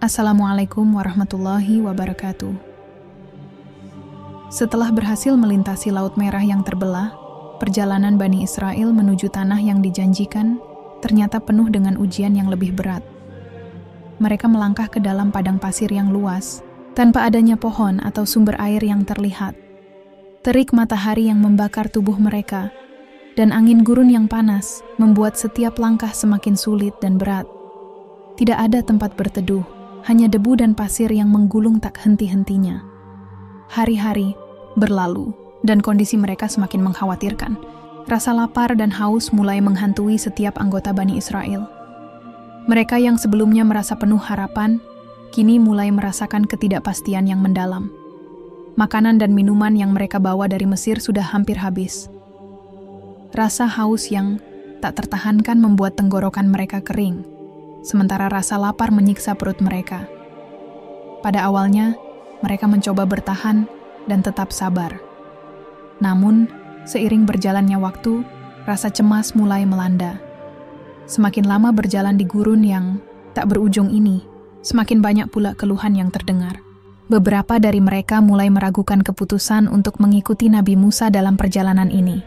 Assalamualaikum warahmatullahi wabarakatuh. Setelah berhasil melintasi Laut Merah yang terbelah, perjalanan Bani Israel menuju tanah yang dijanjikan ternyata penuh dengan ujian yang lebih berat. Mereka melangkah ke dalam padang pasir yang luas, tanpa adanya pohon atau sumber air yang terlihat. Terik matahari yang membakar tubuh mereka, dan angin gurun yang panas membuat setiap langkah semakin sulit dan berat. Tidak ada tempat berteduh, hanya debu dan pasir yang menggulung tak henti-hentinya. Hari-hari berlalu, dan kondisi mereka semakin mengkhawatirkan. Rasa lapar dan haus mulai menghantui setiap anggota Bani Israel. Mereka yang sebelumnya merasa penuh harapan, kini mulai merasakan ketidakpastian yang mendalam. Makanan dan minuman yang mereka bawa dari Mesir sudah hampir habis. Rasa haus yang tak tertahankan membuat tenggorokan mereka kering, sementara rasa lapar menyiksa perut mereka. Pada awalnya, mereka mencoba bertahan dan tetap sabar. Namun, seiring berjalannya waktu, rasa cemas mulai melanda. Semakin lama berjalan di gurun yang tak berujung ini, semakin banyak pula keluhan yang terdengar. Beberapa dari mereka mulai meragukan keputusan untuk mengikuti Nabi Musa dalam perjalanan ini.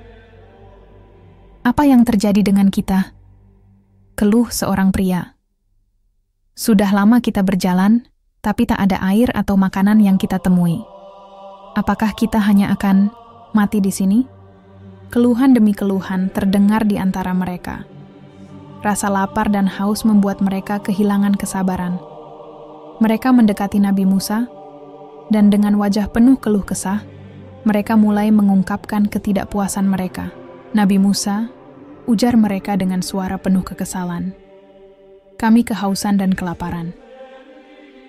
"Apa yang terjadi dengan kita?" keluh seorang pria. "Sudah lama kita berjalan, tapi tak ada air atau makanan yang kita temui. Apakah kita hanya akan mati di sini?" Keluhan demi keluhan terdengar di antara mereka. Rasa lapar dan haus membuat mereka kehilangan kesabaran. Mereka mendekati Nabi Musa, dan dengan wajah penuh keluh kesah, mereka mulai mengungkapkan ketidakpuasan mereka. "Nabi Musa," ujar mereka dengan suara penuh kekesalan, "kami kehausan dan kelaparan.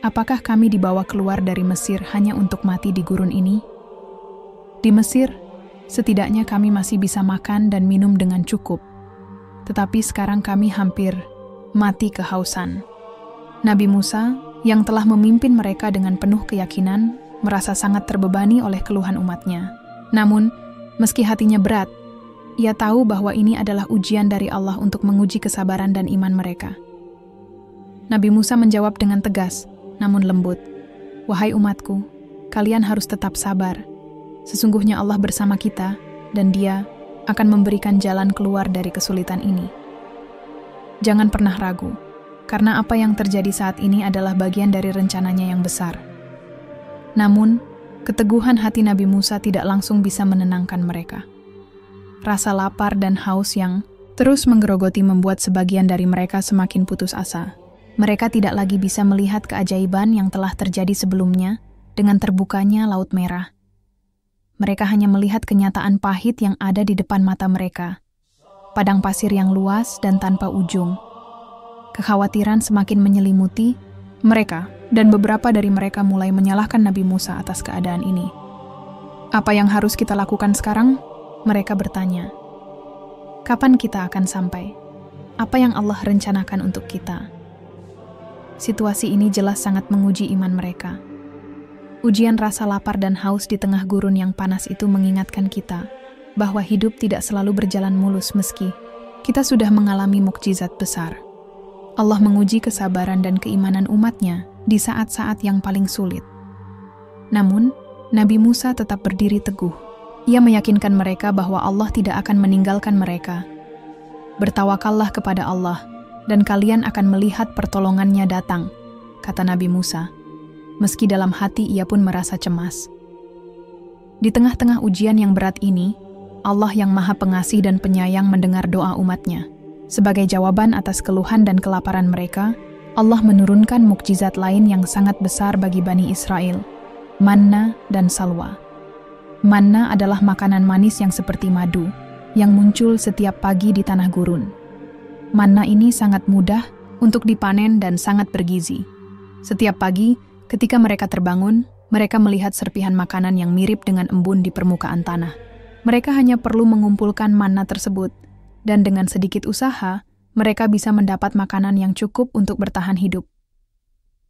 Apakah kami dibawa keluar dari Mesir hanya untuk mati di gurun ini? Di Mesir, setidaknya kami masih bisa makan dan minum dengan cukup. Tetapi sekarang kami hampir mati kehausan." Nabi Musa, yang telah memimpin mereka dengan penuh keyakinan, merasa sangat terbebani oleh keluhan umatnya. Namun, meski hatinya berat, ia tahu bahwa ini adalah ujian dari Allah untuk menguji kesabaran dan iman mereka. Nabi Musa menjawab dengan tegas, namun lembut, "Wahai umatku, kalian harus tetap sabar. Sesungguhnya Allah bersama kita, dan Dia akan memberikan jalan keluar dari kesulitan ini. Jangan pernah ragu, karena apa yang terjadi saat ini adalah bagian dari rencananya yang besar." Namun, keteguhan hati Nabi Musa tidak langsung bisa menenangkan mereka. Rasa lapar dan haus yang terus menggerogoti membuat sebagian dari mereka semakin putus asa. Mereka tidak lagi bisa melihat keajaiban yang telah terjadi sebelumnya dengan terbukanya Laut Merah. Mereka hanya melihat kenyataan pahit yang ada di depan mata mereka. Padang pasir yang luas dan tanpa ujung. Kekhawatiran semakin menyelimuti mereka, dan beberapa dari mereka mulai menyalahkan Nabi Musa atas keadaan ini. "Apa yang harus kita lakukan sekarang?" mereka bertanya. "Kapan kita akan sampai? Apa yang Allah rencanakan untuk kita?" Situasi ini jelas sangat menguji iman mereka. Ujian rasa lapar dan haus di tengah gurun yang panas itu mengingatkan kita bahwa hidup tidak selalu berjalan mulus meski kita sudah mengalami mukjizat besar. Allah menguji kesabaran dan keimanan umatnya di saat-saat yang paling sulit. Namun, Nabi Musa tetap berdiri teguh. Ia meyakinkan mereka bahwa Allah tidak akan meninggalkan mereka. "Bertawakallah kepada Allah, dan kalian akan melihat pertolongannya datang," kata Nabi Musa. Meski dalam hati ia pun merasa cemas. Di tengah-tengah ujian yang berat ini, Allah yang Maha Pengasih dan Penyayang mendengar doa umatnya. Sebagai jawaban atas keluhan dan kelaparan mereka, Allah menurunkan mukjizat lain yang sangat besar bagi Bani Israel, manna dan salwa. Manna adalah makanan manis yang seperti madu, yang muncul setiap pagi di tanah gurun. Manna ini sangat mudah untuk dipanen dan sangat bergizi. Setiap pagi, ketika mereka terbangun, mereka melihat serpihan makanan yang mirip dengan embun di permukaan tanah. Mereka hanya perlu mengumpulkan manna tersebut, dan dengan sedikit usaha, mereka bisa mendapat makanan yang cukup untuk bertahan hidup.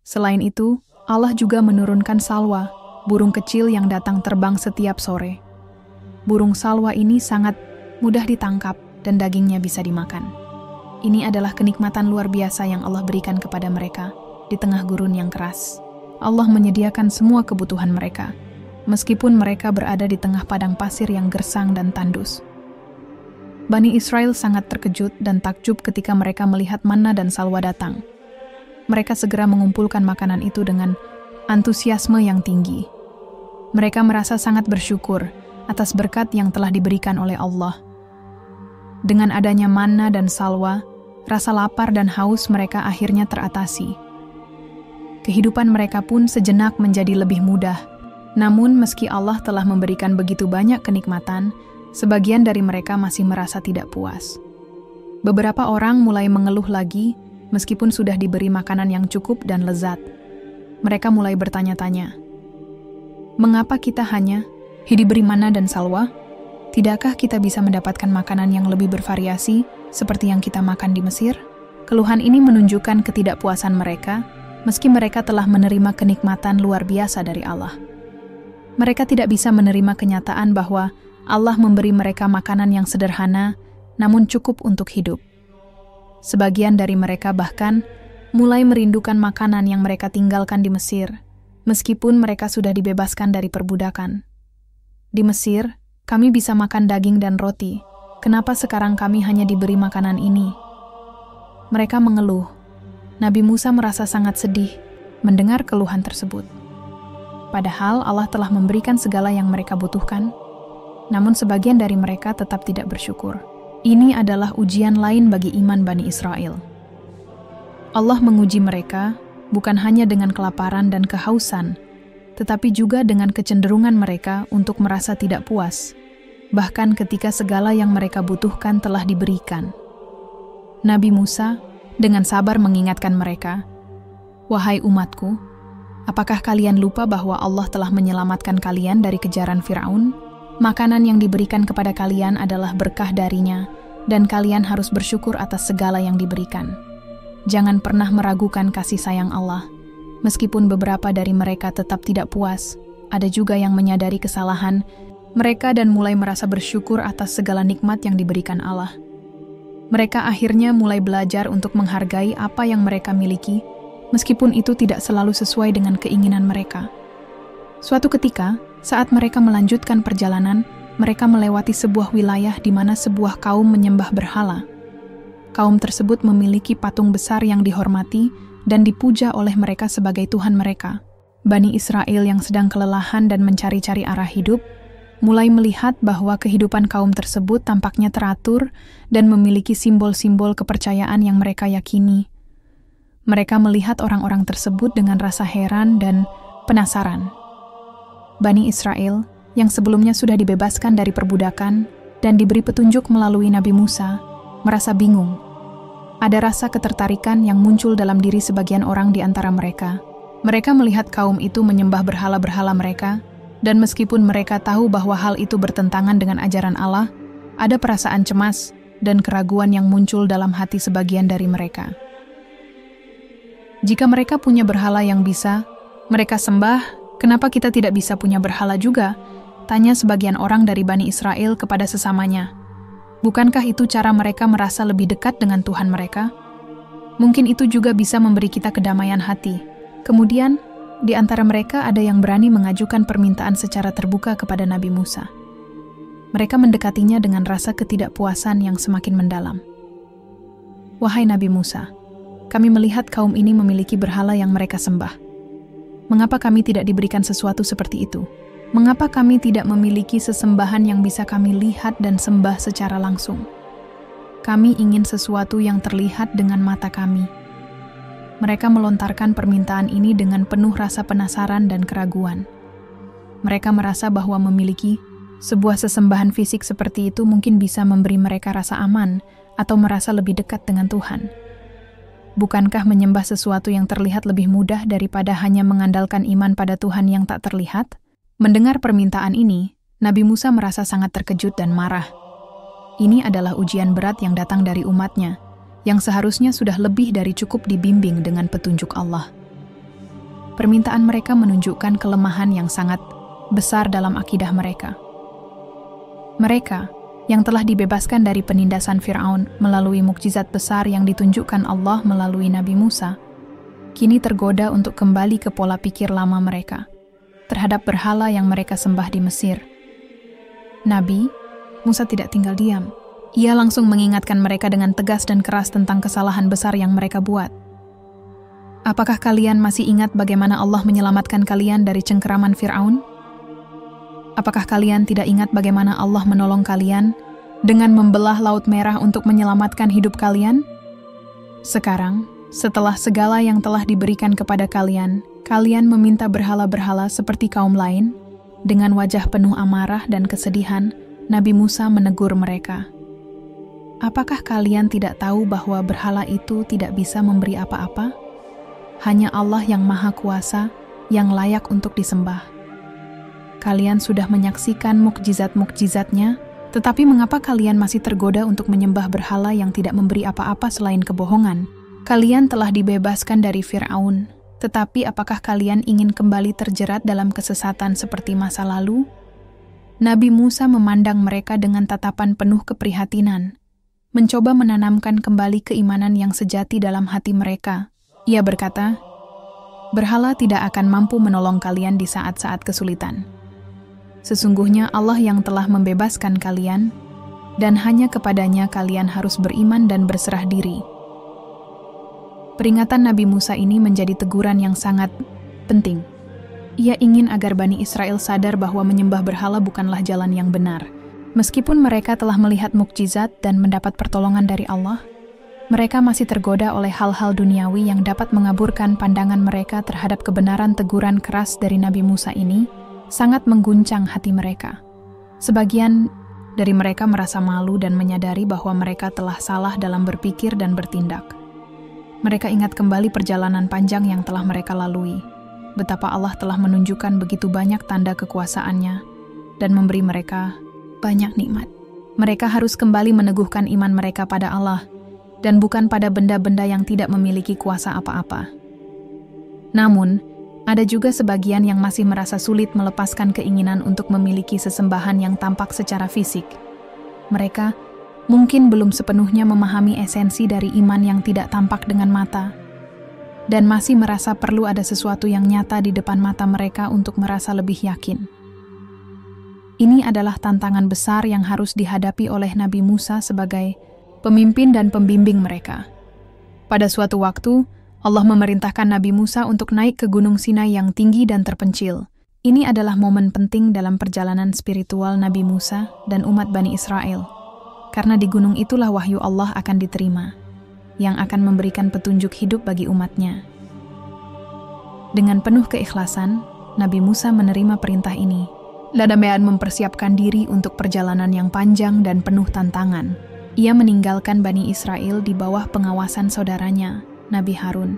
Selain itu, Allah juga menurunkan salwa, burung kecil yang datang terbang setiap sore. Burung salwa ini sangat mudah ditangkap dan dagingnya bisa dimakan. Ini adalah kenikmatan luar biasa yang Allah berikan kepada mereka, di tengah gurun yang keras. Allah menyediakan semua kebutuhan mereka, meskipun mereka berada di tengah padang pasir yang gersang dan tandus. Bani Israel sangat terkejut dan takjub ketika mereka melihat manna dan salwa datang. Mereka segera mengumpulkan makanan itu dengan antusiasme yang tinggi. Mereka merasa sangat bersyukur atas berkat yang telah diberikan oleh Allah. Dengan adanya manna dan salwa, rasa lapar dan haus mereka akhirnya teratasi. Kehidupan mereka pun sejenak menjadi lebih mudah. Namun meski Allah telah memberikan begitu banyak kenikmatan, sebagian dari mereka masih merasa tidak puas. Beberapa orang mulai mengeluh lagi meskipun sudah diberi makanan yang cukup dan lezat. Mereka mulai bertanya-tanya, mengapa kita hanya diberi manna dan salwa? Tidakkah kita bisa mendapatkan makanan yang lebih bervariasi seperti yang kita makan di Mesir? Keluhan ini menunjukkan ketidakpuasan mereka, meski mereka telah menerima kenikmatan luar biasa dari Allah. Mereka tidak bisa menerima kenyataan bahwa Allah memberi mereka makanan yang sederhana, namun cukup untuk hidup. Sebagian dari mereka bahkan mulai merindukan makanan yang mereka tinggalkan di Mesir, meskipun mereka sudah dibebaskan dari perbudakan. Di Mesir, kami bisa makan daging dan roti. Kenapa sekarang kami hanya diberi makanan ini? Mereka mengeluh. Nabi Musa merasa sangat sedih mendengar keluhan tersebut. Padahal Allah telah memberikan segala yang mereka butuhkan, namun sebagian dari mereka tetap tidak bersyukur. Ini adalah ujian lain bagi iman Bani Israel. Allah menguji mereka bukan hanya dengan kelaparan dan kehausan, tetapi juga dengan kecenderungan mereka untuk merasa tidak puas, bahkan ketika segala yang mereka butuhkan telah diberikan. Nabi Musa dengan sabar mengingatkan mereka, "Wahai umatku, apakah kalian lupa bahwa Allah telah menyelamatkan kalian dari kejaran Firaun? Makanan yang diberikan kepada kalian adalah berkah darinya, dan kalian harus bersyukur atas segala yang diberikan. Jangan pernah meragukan kasih sayang Allah." Meskipun beberapa dari mereka tetap tidak puas, ada juga yang menyadari kesalahan mereka dan mulai merasa bersyukur atas segala nikmat yang diberikan Allah. Mereka akhirnya mulai belajar untuk menghargai apa yang mereka miliki, meskipun itu tidak selalu sesuai dengan keinginan mereka. Suatu ketika, saat mereka melanjutkan perjalanan, mereka melewati sebuah wilayah di mana sebuah kaum menyembah berhala. Kaum tersebut memiliki patung besar yang dihormati dan dipuja oleh mereka sebagai Tuhan mereka. Bani Israel yang sedang kelelahan dan mencari-cari arah hidup, mulai melihat bahwa kehidupan kaum tersebut tampaknya teratur dan memiliki simbol-simbol kepercayaan yang mereka yakini. Mereka melihat orang-orang tersebut dengan rasa heran dan penasaran. Bani Israel, yang sebelumnya sudah dibebaskan dari perbudakan dan diberi petunjuk melalui Nabi Musa, merasa bingung. Ada rasa ketertarikan yang muncul dalam diri sebagian orang di antara mereka. Mereka melihat kaum itu menyembah berhala-berhala mereka, dan meskipun mereka tahu bahwa hal itu bertentangan dengan ajaran Allah, ada perasaan cemas dan keraguan yang muncul dalam hati sebagian dari mereka. Jika mereka punya berhala yang bisa mereka sembah, kenapa kita tidak bisa punya berhala juga? Tanya sebagian orang dari Bani Israel kepada sesamanya. Bukankah itu cara mereka merasa lebih dekat dengan Tuhan mereka? Mungkin itu juga bisa memberi kita kedamaian hati. Kemudian, di antara mereka ada yang berani mengajukan permintaan secara terbuka kepada Nabi Musa. Mereka mendekatinya dengan rasa ketidakpuasan yang semakin mendalam. "Wahai Nabi Musa, kami melihat kaum ini memiliki berhala yang mereka sembah. Mengapa kami tidak diberikan sesuatu seperti itu? Mengapa kami tidak memiliki sesembahan yang bisa kami lihat dan sembah secara langsung? Kami ingin sesuatu yang terlihat dengan mata kami." Mereka melontarkan permintaan ini dengan penuh rasa penasaran dan keraguan. Mereka merasa bahwa memiliki sebuah sesembahan fisik seperti itu mungkin bisa memberi mereka rasa aman atau merasa lebih dekat dengan Tuhan. Bukankah menyembah sesuatu yang terlihat lebih mudah daripada hanya mengandalkan iman pada Tuhan yang tak terlihat? Mendengar permintaan ini, Nabi Musa merasa sangat terkejut dan marah. Ini adalah ujian berat yang datang dari umatnya, yang seharusnya sudah lebih dari cukup dibimbing dengan petunjuk Allah. Permintaan mereka menunjukkan kelemahan yang sangat besar dalam akidah mereka. Mereka, yang telah dibebaskan dari penindasan Firaun melalui mukjizat besar yang ditunjukkan Allah melalui Nabi Musa, kini tergoda untuk kembali ke pola pikir lama mereka terhadap berhala yang mereka sembah di Mesir. Nabi Musa tidak tinggal diam. Ia langsung mengingatkan mereka dengan tegas dan keras tentang kesalahan besar yang mereka buat. Apakah kalian masih ingat bagaimana Allah menyelamatkan kalian dari cengkeraman Fir'aun? Apakah kalian tidak ingat bagaimana Allah menolong kalian dengan membelah Laut Merah untuk menyelamatkan hidup kalian? Sekarang, setelah segala yang telah diberikan kepada kalian, kalian meminta berhala-berhala seperti kaum lain. Dengan wajah penuh amarah dan kesedihan, Nabi Musa menegur mereka. Apakah kalian tidak tahu bahwa berhala itu tidak bisa memberi apa-apa? Hanya Allah yang Maha Kuasa yang layak untuk disembah. Kalian sudah menyaksikan mukjizat-mukjizatnya, tetapi mengapa kalian masih tergoda untuk menyembah berhala yang tidak memberi apa-apa selain kebohongan? Kalian telah dibebaskan dari Fir'aun, tetapi apakah kalian ingin kembali terjerat dalam kesesatan seperti masa lalu? Nabi Musa memandang mereka dengan tatapan penuh keprihatinan, mencoba menanamkan kembali keimanan yang sejati dalam hati mereka. Ia berkata, "Berhala tidak akan mampu menolong kalian di saat-saat kesulitan. Sesungguhnya Allah yang telah membebaskan kalian, dan hanya kepadanya kalian harus beriman dan berserah diri." Peringatan Nabi Musa ini menjadi teguran yang sangat penting. Ia ingin agar Bani Israel sadar bahwa menyembah berhala bukanlah jalan yang benar. Meskipun mereka telah melihat mukjizat dan mendapat pertolongan dari Allah, mereka masih tergoda oleh hal-hal duniawi yang dapat mengaburkan pandangan mereka terhadap kebenaran. Teguran keras dari Nabi Musa ini sangat mengguncang hati mereka. Sebagian dari mereka merasa malu dan menyadari bahwa mereka telah salah dalam berpikir dan bertindak. Mereka ingat kembali perjalanan panjang yang telah mereka lalui, betapa Allah telah menunjukkan begitu banyak tanda kekuasaannya dan memberi mereka banyak nikmat. Mereka harus kembali meneguhkan iman mereka pada Allah dan bukan pada benda-benda yang tidak memiliki kuasa apa-apa. Namun, ada juga sebagian yang masih merasa sulit melepaskan keinginan untuk memiliki sesembahan yang tampak secara fisik. Mereka mungkin belum sepenuhnya memahami esensi dari iman yang tidak tampak dengan mata, dan masih merasa perlu ada sesuatu yang nyata di depan mata mereka untuk merasa lebih yakin. Ini adalah tantangan besar yang harus dihadapi oleh Nabi Musa sebagai pemimpin dan pembimbing mereka. Pada suatu waktu, Allah memerintahkan Nabi Musa untuk naik ke Gunung Sinai yang tinggi dan terpencil. Ini adalah momen penting dalam perjalanan spiritual Nabi Musa dan umat Bani Israel. Karena di gunung itulah wahyu Allah akan diterima, yang akan memberikan petunjuk hidup bagi umatnya. Dengan penuh keikhlasan, Nabi Musa menerima perintah ini. Ladamean mempersiapkan diri untuk perjalanan yang panjang dan penuh tantangan. Ia meninggalkan Bani Israel di bawah pengawasan saudaranya, Nabi Harun,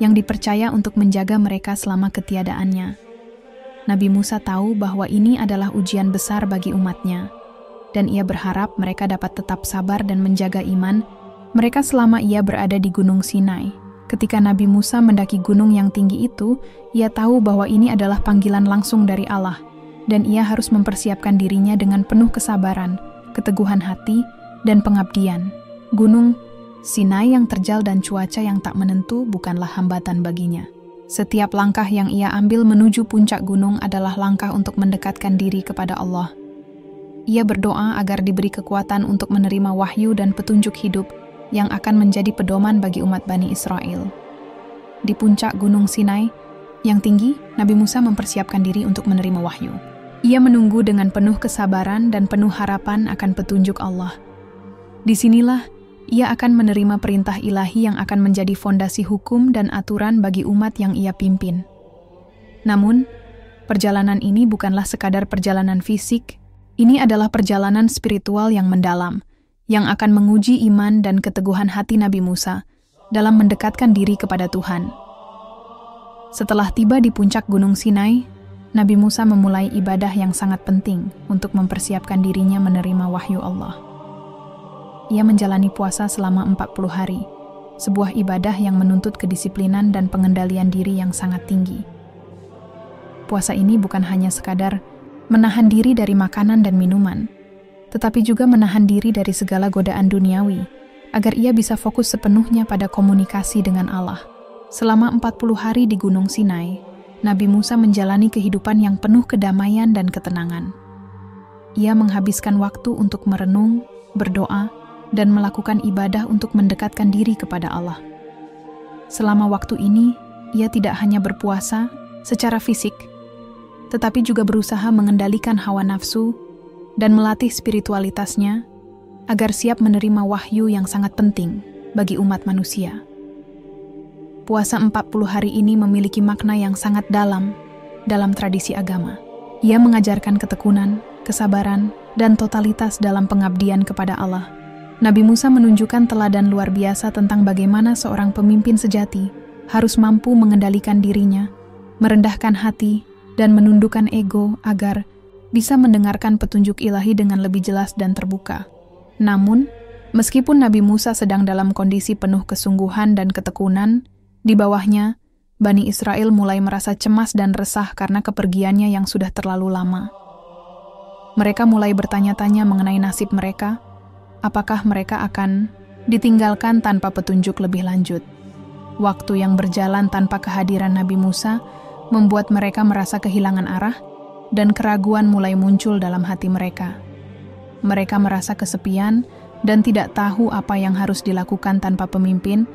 yang dipercaya untuk menjaga mereka selama ketiadaannya. Nabi Musa tahu bahwa ini adalah ujian besar bagi umatnya, dan ia berharap mereka dapat tetap sabar dan menjaga iman mereka selama ia berada di Gunung Sinai. Ketika Nabi Musa mendaki gunung yang tinggi itu, ia tahu bahwa ini adalah panggilan langsung dari Allah, dan ia harus mempersiapkan dirinya dengan penuh kesabaran, keteguhan hati, dan pengabdian. Gunung Sinai yang terjal dan cuaca yang tak menentu bukanlah hambatan baginya. Setiap langkah yang ia ambil menuju puncak gunung adalah langkah untuk mendekatkan diri kepada Allah. Ia berdoa agar diberi kekuatan untuk menerima wahyu dan petunjuk hidup yang akan menjadi pedoman bagi umat Bani Israel. Di puncak Gunung Sinai yang tinggi, Nabi Musa mempersiapkan diri untuk menerima wahyu. Ia menunggu dengan penuh kesabaran dan penuh harapan akan petunjuk Allah. Disinilah ia akan menerima perintah ilahi yang akan menjadi fondasi hukum dan aturan bagi umat yang ia pimpin. Namun, perjalanan ini bukanlah sekadar perjalanan fisik. Ini adalah perjalanan spiritual yang mendalam, yang akan menguji iman dan keteguhan hati Nabi Musa dalam mendekatkan diri kepada Tuhan. Setelah tiba di puncak Gunung Sinai, Nabi Musa memulai ibadah yang sangat penting untuk mempersiapkan dirinya menerima wahyu Allah. Ia menjalani puasa selama 40 hari, sebuah ibadah yang menuntut kedisiplinan dan pengendalian diri yang sangat tinggi. Puasa ini bukan hanya sekadar menahan diri dari makanan dan minuman, tetapi juga menahan diri dari segala godaan duniawi, agar ia bisa fokus sepenuhnya pada komunikasi dengan Allah. Selama 40 hari di Gunung Sinai, Nabi Musa menjalani kehidupan yang penuh kedamaian dan ketenangan. Ia menghabiskan waktu untuk merenung, berdoa, dan melakukan ibadah untuk mendekatkan diri kepada Allah. Selama waktu ini, ia tidak hanya berpuasa secara fisik, tetapi juga berusaha mengendalikan hawa nafsu dan melatih spiritualitasnya agar siap menerima wahyu yang sangat penting bagi umat manusia. Puasa 40 hari ini memiliki makna yang sangat dalam tradisi agama. Ia mengajarkan ketekunan, kesabaran, dan totalitas dalam pengabdian kepada Allah. Nabi Musa menunjukkan teladan luar biasa tentang bagaimana seorang pemimpin sejati harus mampu mengendalikan dirinya, merendahkan hati, dan menundukkan ego agar bisa mendengarkan petunjuk ilahi dengan lebih jelas dan terbuka. Namun, meskipun Nabi Musa sedang dalam kondisi penuh kesungguhan dan ketekunan, di bawahnya, Bani Israel mulai merasa cemas dan resah karena kepergiannya yang sudah terlalu lama. Mereka mulai bertanya-tanya mengenai nasib mereka, apakah mereka akan ditinggalkan tanpa petunjuk lebih lanjut. Waktu yang berjalan tanpa kehadiran Nabi Musa membuat mereka merasa kehilangan arah dan keraguan mulai muncul dalam hati mereka. Mereka merasa kesepian dan tidak tahu apa yang harus dilakukan tanpa pemimpin,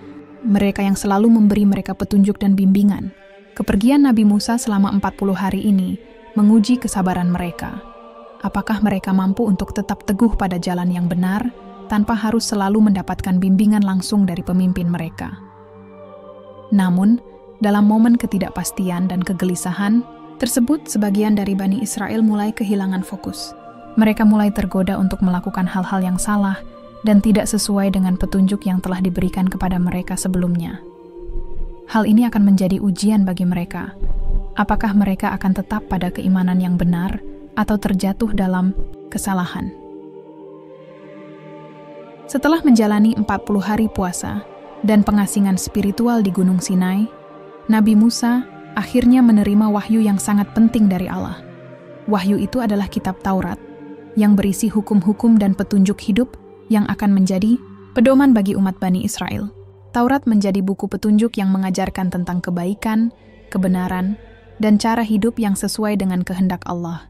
mereka yang selalu memberi mereka petunjuk dan bimbingan. Kepergian Nabi Musa selama 40 hari ini menguji kesabaran mereka. Apakah mereka mampu untuk tetap teguh pada jalan yang benar tanpa harus selalu mendapatkan bimbingan langsung dari pemimpin mereka? Namun, dalam momen ketidakpastian dan kegelisahan tersebut, sebagian dari Bani Israel mulai kehilangan fokus. Mereka mulai tergoda untuk melakukan hal-hal yang salah dan tidak sesuai dengan petunjuk yang telah diberikan kepada mereka sebelumnya. Hal ini akan menjadi ujian bagi mereka. Apakah mereka akan tetap pada keimanan yang benar atau terjatuh dalam kesalahan? Setelah menjalani 40 hari puasa dan pengasingan spiritual di Gunung Sinai, Nabi Musa akhirnya menerima wahyu yang sangat penting dari Allah. Wahyu itu adalah kitab Taurat, yang berisi hukum-hukum dan petunjuk hidup yang akan menjadi pedoman bagi umat Bani Israel. Taurat menjadi buku petunjuk yang mengajarkan tentang kebaikan, kebenaran, dan cara hidup yang sesuai dengan kehendak Allah.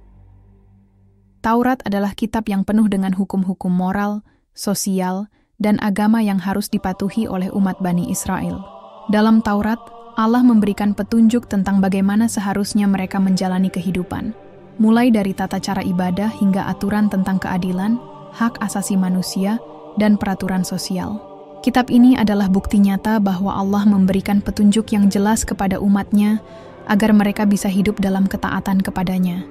Taurat adalah kitab yang penuh dengan hukum-hukum moral, sosial, dan agama yang harus dipatuhi oleh umat Bani Israel. Dalam Taurat, Allah memberikan petunjuk tentang bagaimana seharusnya mereka menjalani kehidupan, mulai dari tata cara ibadah hingga aturan tentang keadilan, hak asasi manusia, dan peraturan sosial. Kitab ini adalah bukti nyata bahwa Allah memberikan petunjuk yang jelas kepada umatnya agar mereka bisa hidup dalam ketaatan kepadanya.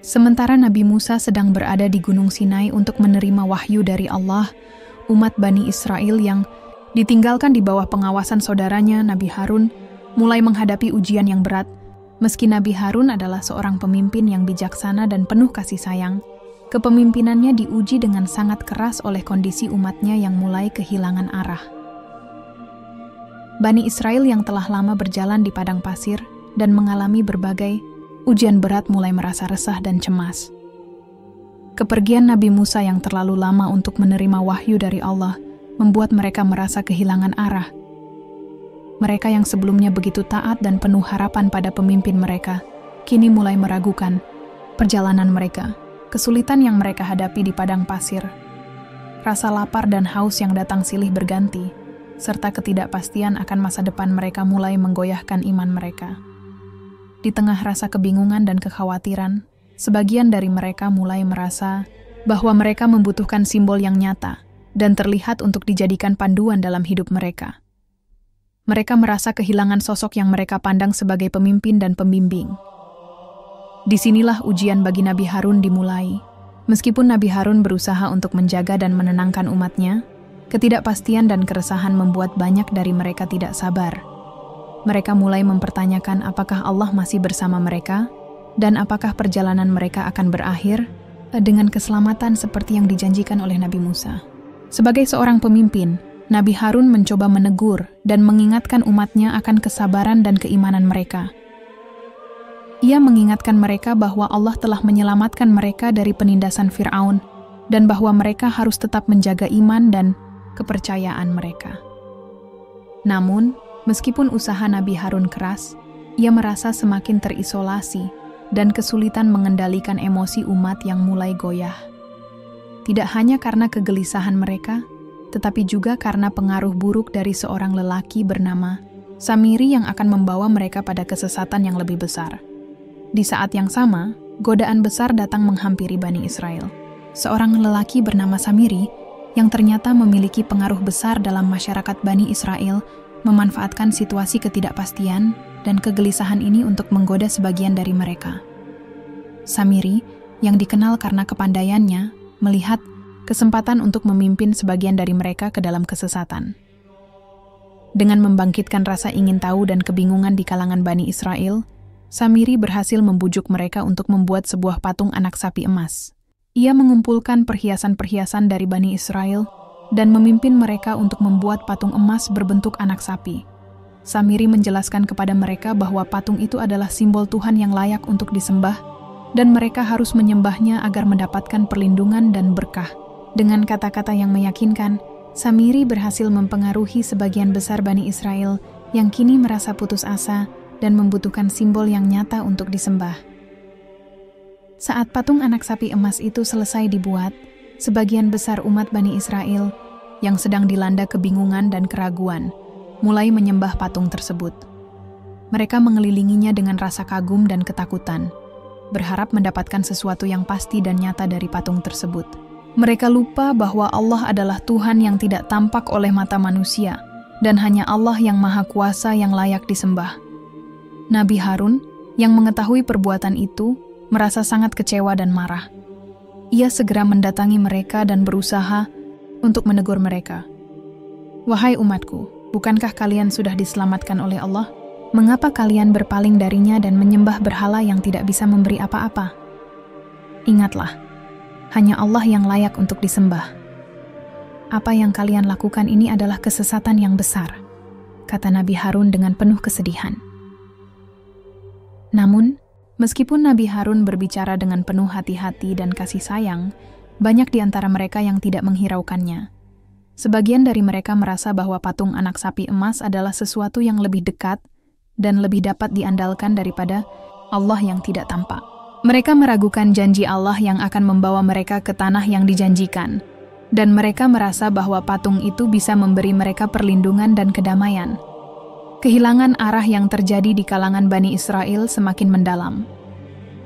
Sementara Nabi Musa sedang berada di Gunung Sinai untuk menerima wahyu dari Allah, umat Bani Israel yang ditinggalkan di bawah pengawasan saudaranya Nabi Harun mulai menghadapi ujian yang berat. Meski Nabi Harun adalah seorang pemimpin yang bijaksana dan penuh kasih sayang, kepemimpinannya diuji dengan sangat keras oleh kondisi umatnya yang mulai kehilangan arah. Bani Israel yang telah lama berjalan di padang pasir dan mengalami berbagai ujian berat mulai merasa resah dan cemas. Kepergian Nabi Musa yang terlalu lama untuk menerima wahyu dari Allah membuat mereka merasa kehilangan arah. Mereka yang sebelumnya begitu taat dan penuh harapan pada pemimpin mereka, kini mulai meragukan perjalanan mereka. Kesulitan yang mereka hadapi di padang pasir, rasa lapar dan haus yang datang silih berganti, serta ketidakpastian akan masa depan mereka mulai menggoyahkan iman mereka. Di tengah rasa kebingungan dan kekhawatiran, sebagian dari mereka mulai merasa bahwa mereka membutuhkan simbol yang nyata dan terlihat untuk dijadikan panduan dalam hidup mereka. Mereka merasa kehilangan sosok yang mereka pandang sebagai pemimpin dan pembimbing. Disinilah ujian bagi Nabi Harun dimulai. Meskipun Nabi Harun berusaha untuk menjaga dan menenangkan umatnya, ketidakpastian dan keresahan membuat banyak dari mereka tidak sabar. Mereka mulai mempertanyakan apakah Allah masih bersama mereka, dan apakah perjalanan mereka akan berakhir dengan keselamatan seperti yang dijanjikan oleh Nabi Musa. Sebagai seorang pemimpin, Nabi Harun mencoba menegur dan mengingatkan umatnya akan kesabaran dan keimanan mereka. Ia mengingatkan mereka bahwa Allah telah menyelamatkan mereka dari penindasan Fir'aun dan bahwa mereka harus tetap menjaga iman dan kepercayaan mereka. Namun, meskipun usaha Nabi Harun keras, ia merasa semakin terisolasi dan kesulitan mengendalikan emosi umat yang mulai goyah. Tidak hanya karena kegelisahan mereka, tetapi juga karena pengaruh buruk dari seorang lelaki bernama Samiri yang akan membawa mereka pada kesesatan yang lebih besar. Di saat yang sama, godaan besar datang menghampiri Bani Israel. Seorang lelaki bernama Samiri yang ternyata memiliki pengaruh besar dalam masyarakat Bani Israel memanfaatkan situasi ketidakpastian dan kegelisahan ini untuk menggoda sebagian dari mereka. Samiri, yang dikenal karena kepandaiannya, melihat kesempatan untuk memimpin sebagian dari mereka ke dalam kesesatan. Dengan membangkitkan rasa ingin tahu dan kebingungan di kalangan Bani Israel, Samiri berhasil membujuk mereka untuk membuat sebuah patung anak sapi emas. Ia mengumpulkan perhiasan-perhiasan dari Bani Israel dan memimpin mereka untuk membuat patung emas berbentuk anak sapi. Samiri menjelaskan kepada mereka bahwa patung itu adalah simbol Tuhan yang layak untuk disembah, dan mereka harus menyembahnya agar mendapatkan perlindungan dan berkah. Dengan kata-kata yang meyakinkan, Samiri berhasil mempengaruhi sebagian besar Bani Israel yang kini merasa putus asa dan membutuhkan simbol yang nyata untuk disembah. Saat patung anak sapi emas itu selesai dibuat, sebagian besar umat Bani Israel yang sedang dilanda kebingungan dan keraguan mulai menyembah patung tersebut. Mereka mengelilinginya dengan rasa kagum dan ketakutan, berharap mendapatkan sesuatu yang pasti dan nyata dari patung tersebut. Mereka lupa bahwa Allah adalah Tuhan yang tidak tampak oleh mata manusia, dan hanya Allah yang Maha Kuasa yang layak disembah. Nabi Harun, yang mengetahui perbuatan itu, merasa sangat kecewa dan marah. Ia segera mendatangi mereka dan berusaha untuk menegur mereka. "Wahai umatku, bukankah kalian sudah diselamatkan oleh Allah? Mengapa kalian berpaling darinya dan menyembah berhala yang tidak bisa memberi apa-apa? Ingatlah, hanya Allah yang layak untuk disembah. Apa yang kalian lakukan ini adalah kesesatan yang besar," kata Nabi Harun dengan penuh kesedihan. Namun, meskipun Nabi Harun berbicara dengan penuh hati-hati dan kasih sayang, banyak di antara mereka yang tidak menghiraukannya. Sebagian dari mereka merasa bahwa patung anak sapi emas adalah sesuatu yang lebih dekat dan lebih dapat diandalkan daripada Allah yang tidak tampak. Mereka meragukan janji Allah yang akan membawa mereka ke tanah yang dijanjikan, dan mereka merasa bahwa patung itu bisa memberi mereka perlindungan dan kedamaian. Kehilangan arah yang terjadi di kalangan Bani Israel semakin mendalam.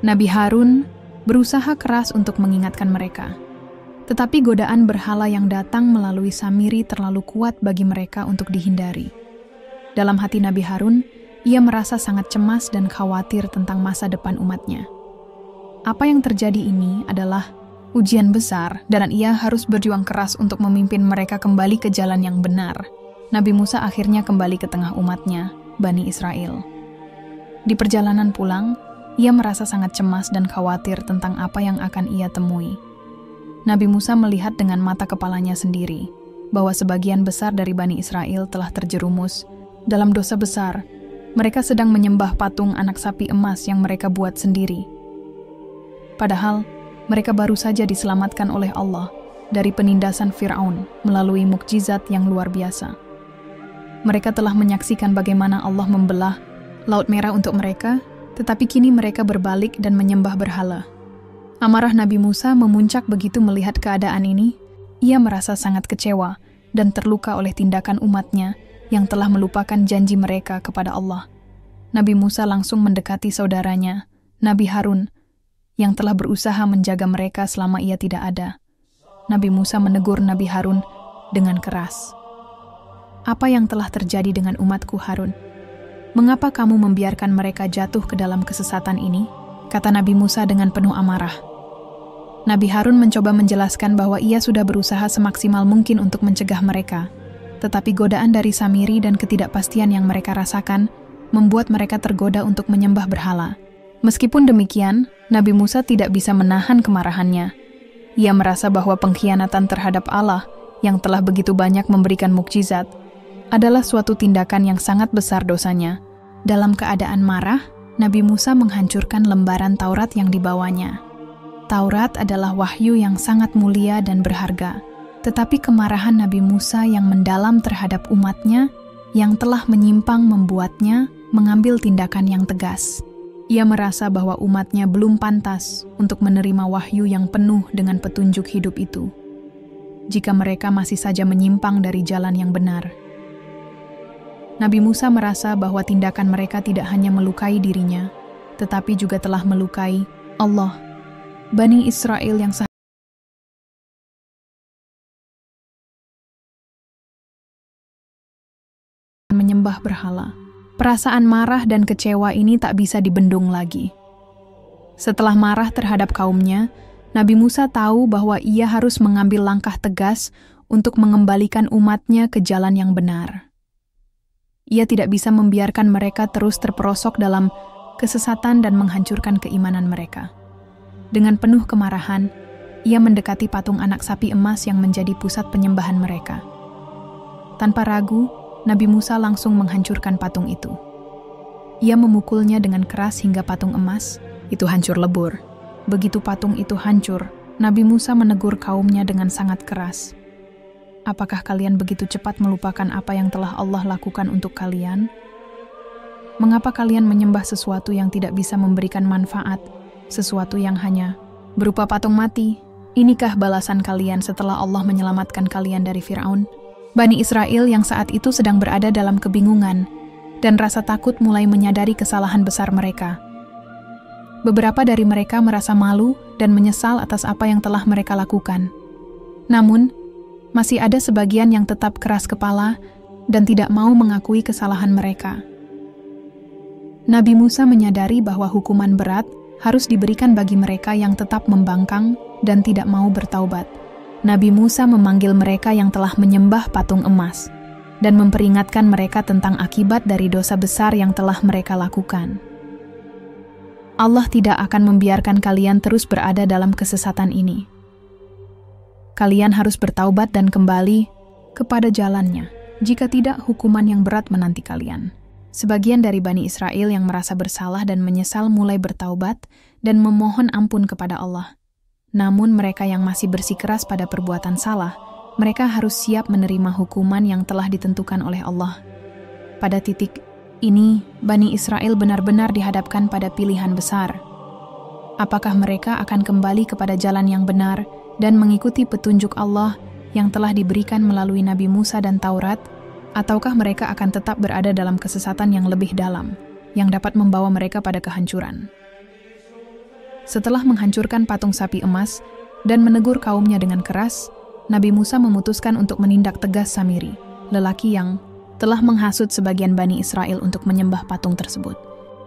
Nabi Harun berusaha keras untuk mengingatkan mereka. Tetapi godaan berhala yang datang melalui Samiri terlalu kuat bagi mereka untuk dihindari. Dalam hati Nabi Harun, ia merasa sangat cemas dan khawatir tentang masa depan umatnya. Apa yang terjadi ini adalah ujian besar dan ia harus berjuang keras untuk memimpin mereka kembali ke jalan yang benar. Nabi Musa akhirnya kembali ke tengah umatnya, Bani Israel. Di perjalanan pulang, ia merasa sangat cemas dan khawatir tentang apa yang akan ia temui. Nabi Musa melihat dengan mata kepalanya sendiri bahwa sebagian besar dari Bani Israel telah terjerumus dalam dosa besar. Mereka sedang menyembah patung anak sapi emas yang mereka buat sendiri. Padahal, mereka baru saja diselamatkan oleh Allah dari penindasan Fir'aun melalui mukjizat yang luar biasa. Mereka telah menyaksikan bagaimana Allah membelah Laut Merah untuk mereka, tetapi kini mereka berbalik dan menyembah berhala. Amarah Nabi Musa memuncak begitu melihat keadaan ini. Ia merasa sangat kecewa dan terluka oleh tindakan umatnya yang telah melupakan janji mereka kepada Allah. Nabi Musa langsung mendekati saudaranya, Nabi Harun, yang telah berusaha menjaga mereka selama ia tidak ada. Nabi Musa menegur Nabi Harun dengan keras. "Apa yang telah terjadi dengan umatku, Harun? Mengapa kamu membiarkan mereka jatuh ke dalam kesesatan ini?" kata Nabi Musa dengan penuh amarah. Nabi Harun mencoba menjelaskan bahwa ia sudah berusaha semaksimal mungkin untuk mencegah mereka, tetapi godaan dari Samiri dan ketidakpastian yang mereka rasakan membuat mereka tergoda untuk menyembah berhala. Meskipun demikian, Nabi Musa tidak bisa menahan kemarahannya. Ia merasa bahwa pengkhianatan terhadap Allah yang telah begitu banyak memberikan mukjizat adalah suatu tindakan yang sangat besar dosanya. Dalam keadaan marah, Nabi Musa menghancurkan lembaran Taurat yang dibawanya. Taurat adalah wahyu yang sangat mulia dan berharga, tetapi kemarahan Nabi Musa yang mendalam terhadap umatnya yang telah menyimpang membuatnya mengambil tindakan yang tegas. Ia merasa bahwa umatnya belum pantas untuk menerima wahyu yang penuh dengan petunjuk hidup itu, jika mereka masih saja menyimpang dari jalan yang benar. Nabi Musa merasa bahwa tindakan mereka tidak hanya melukai dirinya, tetapi juga telah melukai Allah. Bani Israel yang menyembah berhala. Perasaan marah dan kecewa ini tak bisa dibendung lagi. Setelah marah terhadap kaumnya, Nabi Musa tahu bahwa ia harus mengambil langkah tegas untuk mengembalikan umatnya ke jalan yang benar. Ia tidak bisa membiarkan mereka terus terperosok dalam kesesatan dan menghancurkan keimanan mereka. Dengan penuh kemarahan, ia mendekati patung anak sapi emas yang menjadi pusat penyembahan mereka. Tanpa ragu, Nabi Musa langsung menghancurkan patung itu. Ia memukulnya dengan keras hingga patung emas itu hancur lebur. Begitu patung itu hancur, Nabi Musa menegur kaumnya dengan sangat keras. Apakah kalian begitu cepat melupakan apa yang telah Allah lakukan untuk kalian? Mengapa kalian menyembah sesuatu yang tidak bisa memberikan manfaat, sesuatu yang hanya berupa patung mati? Inikah balasan kalian setelah Allah menyelamatkan kalian dari Firaun? Bani Israel yang saat itu sedang berada dalam kebingungan dan rasa takut mulai menyadari kesalahan besar mereka. Beberapa dari mereka merasa malu dan menyesal atas apa yang telah mereka lakukan. Namun, masih ada sebagian yang tetap keras kepala dan tidak mau mengakui kesalahan mereka. Nabi Musa menyadari bahwa hukuman berat harus diberikan bagi mereka yang tetap membangkang dan tidak mau bertaubat. Nabi Musa memanggil mereka yang telah menyembah patung emas dan memperingatkan mereka tentang akibat dari dosa besar yang telah mereka lakukan. Allah tidak akan membiarkan kalian terus berada dalam kesesatan ini. Kalian harus bertaubat dan kembali kepada jalannya. Jika tidak, hukuman yang berat menanti kalian. Sebagian dari Bani Israel yang merasa bersalah dan menyesal mulai bertaubat dan memohon ampun kepada Allah. Namun mereka yang masih bersikeras pada perbuatan salah, mereka harus siap menerima hukuman yang telah ditentukan oleh Allah. Pada titik ini, Bani Israel benar-benar dihadapkan pada pilihan besar. Apakah mereka akan kembali kepada jalan yang benar dan mengikuti petunjuk Allah yang telah diberikan melalui Nabi Musa dan Taurat, ataukah mereka akan tetap berada dalam kesesatan yang lebih dalam, yang dapat membawa mereka pada kehancuran? Setelah menghancurkan patung sapi emas dan menegur kaumnya dengan keras, Nabi Musa memutuskan untuk menindak tegas Samiri, lelaki yang telah menghasut sebagian Bani Israel untuk menyembah patung tersebut.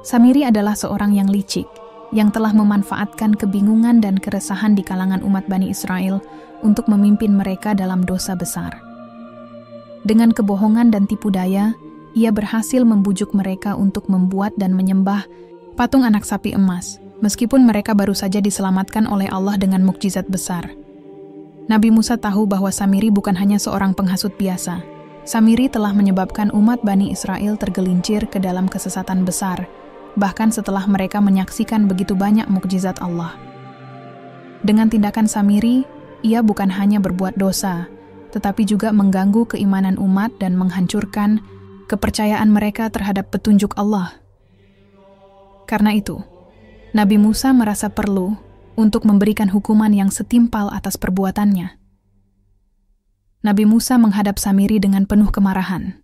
Samiri adalah seorang yang licik, yang telah memanfaatkan kebingungan dan keresahan di kalangan umat Bani Israel untuk memimpin mereka dalam dosa besar. Dengan kebohongan dan tipu daya, ia berhasil membujuk mereka untuk membuat dan menyembah patung anak sapi emas, meskipun mereka baru saja diselamatkan oleh Allah dengan mukjizat besar. Nabi Musa tahu bahwa Samiri bukan hanya seorang penghasut biasa. Samiri telah menyebabkan umat Bani Israel tergelincir ke dalam kesesatan besar, bahkan setelah mereka menyaksikan begitu banyak mukjizat Allah. Dengan tindakan Samiri, ia bukan hanya berbuat dosa, tetapi juga mengganggu keimanan umat dan menghancurkan kepercayaan mereka terhadap petunjuk Allah. Karena itu, Nabi Musa merasa perlu untuk memberikan hukuman yang setimpal atas perbuatannya. Nabi Musa menghadap Samiri dengan penuh kemarahan.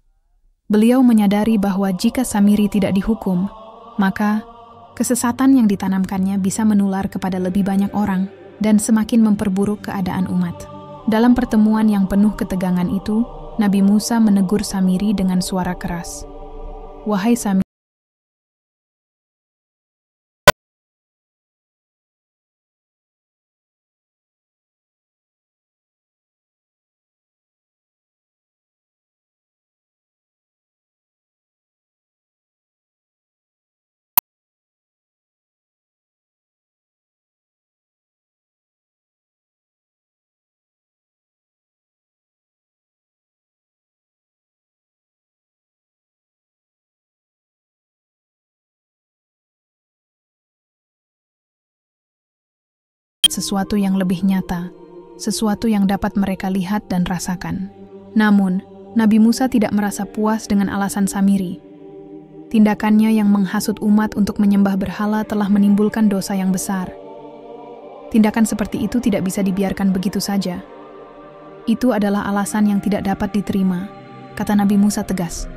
Beliau menyadari bahwa jika Samiri tidak dihukum, maka kesesatan yang ditanamkannya bisa menular kepada lebih banyak orang dan semakin memperburuk keadaan umat. Dalam pertemuan yang penuh ketegangan itu, Nabi Musa menegur Samiri dengan suara keras. "Wahai Samiri, sesuatu yang lebih nyata, sesuatu yang dapat mereka lihat dan rasakan. Namun, Nabi Musa tidak merasa puas dengan alasan Samiri. Tindakannya yang menghasut umat untuk menyembah berhala telah menimbulkan dosa yang besar. Tindakan seperti itu tidak bisa dibiarkan begitu saja. Itu adalah alasan yang tidak dapat diterima, kata Nabi Musa tegas.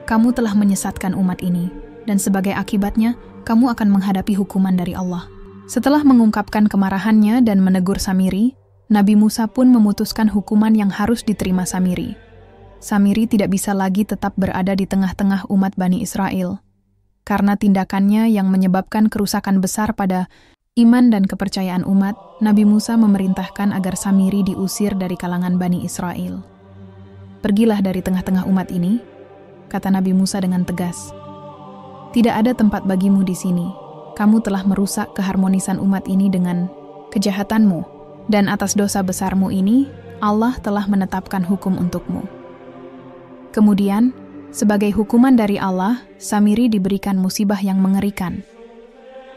Kamu telah menyesatkan umat ini, dan sebagai akibatnya, kamu akan menghadapi hukuman dari Allah. Setelah mengungkapkan kemarahannya dan menegur Samiri, Nabi Musa pun memutuskan hukuman yang harus diterima Samiri. Samiri tidak bisa lagi tetap berada di tengah-tengah umat Bani Israel, karena tindakannya yang menyebabkan kerusakan besar pada iman dan kepercayaan umat. Nabi Musa memerintahkan agar Samiri diusir dari kalangan Bani Israel. Pergilah dari tengah-tengah umat ini, kata Nabi Musa dengan tegas. Tidak ada tempat bagimu di sini. Kamu telah merusak keharmonisan umat ini dengan kejahatanmu, dan atas dosa besarmu ini, Allah telah menetapkan hukum untukmu. Kemudian, sebagai hukuman dari Allah, Samiri diberikan musibah yang mengerikan.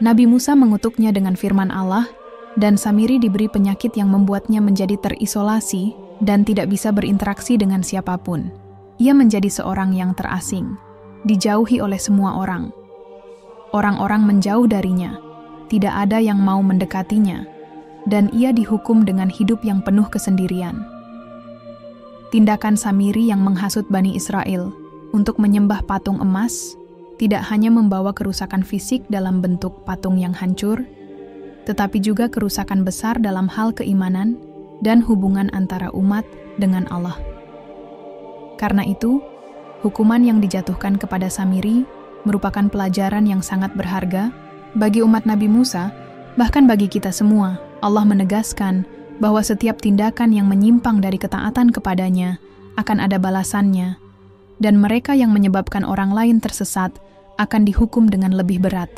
Nabi Musa mengutuknya dengan firman Allah, dan Samiri diberi penyakit yang membuatnya menjadi terisolasi dan tidak bisa berinteraksi dengan siapapun. Ia menjadi seorang yang terasing, dijauhi oleh semua orang. Orang-orang menjauh darinya, tidak ada yang mau mendekatinya, dan ia dihukum dengan hidup yang penuh kesendirian. Tindakan Samiri yang menghasut Bani Israel untuk menyembah patung emas tidak hanya membawa kerusakan fisik dalam bentuk patung yang hancur, tetapi juga kerusakan besar dalam hal keimanan dan hubungan antara umat dengan Allah. Karena itu, hukuman yang dijatuhkan kepada Samiri merupakan pelajaran yang sangat berharga bagi umat Nabi Musa, bahkan bagi kita semua. Allah menegaskan bahwa setiap tindakan yang menyimpang dari ketaatan kepadanya akan ada balasannya, dan mereka yang menyebabkan orang lain tersesat akan dihukum dengan lebih berat.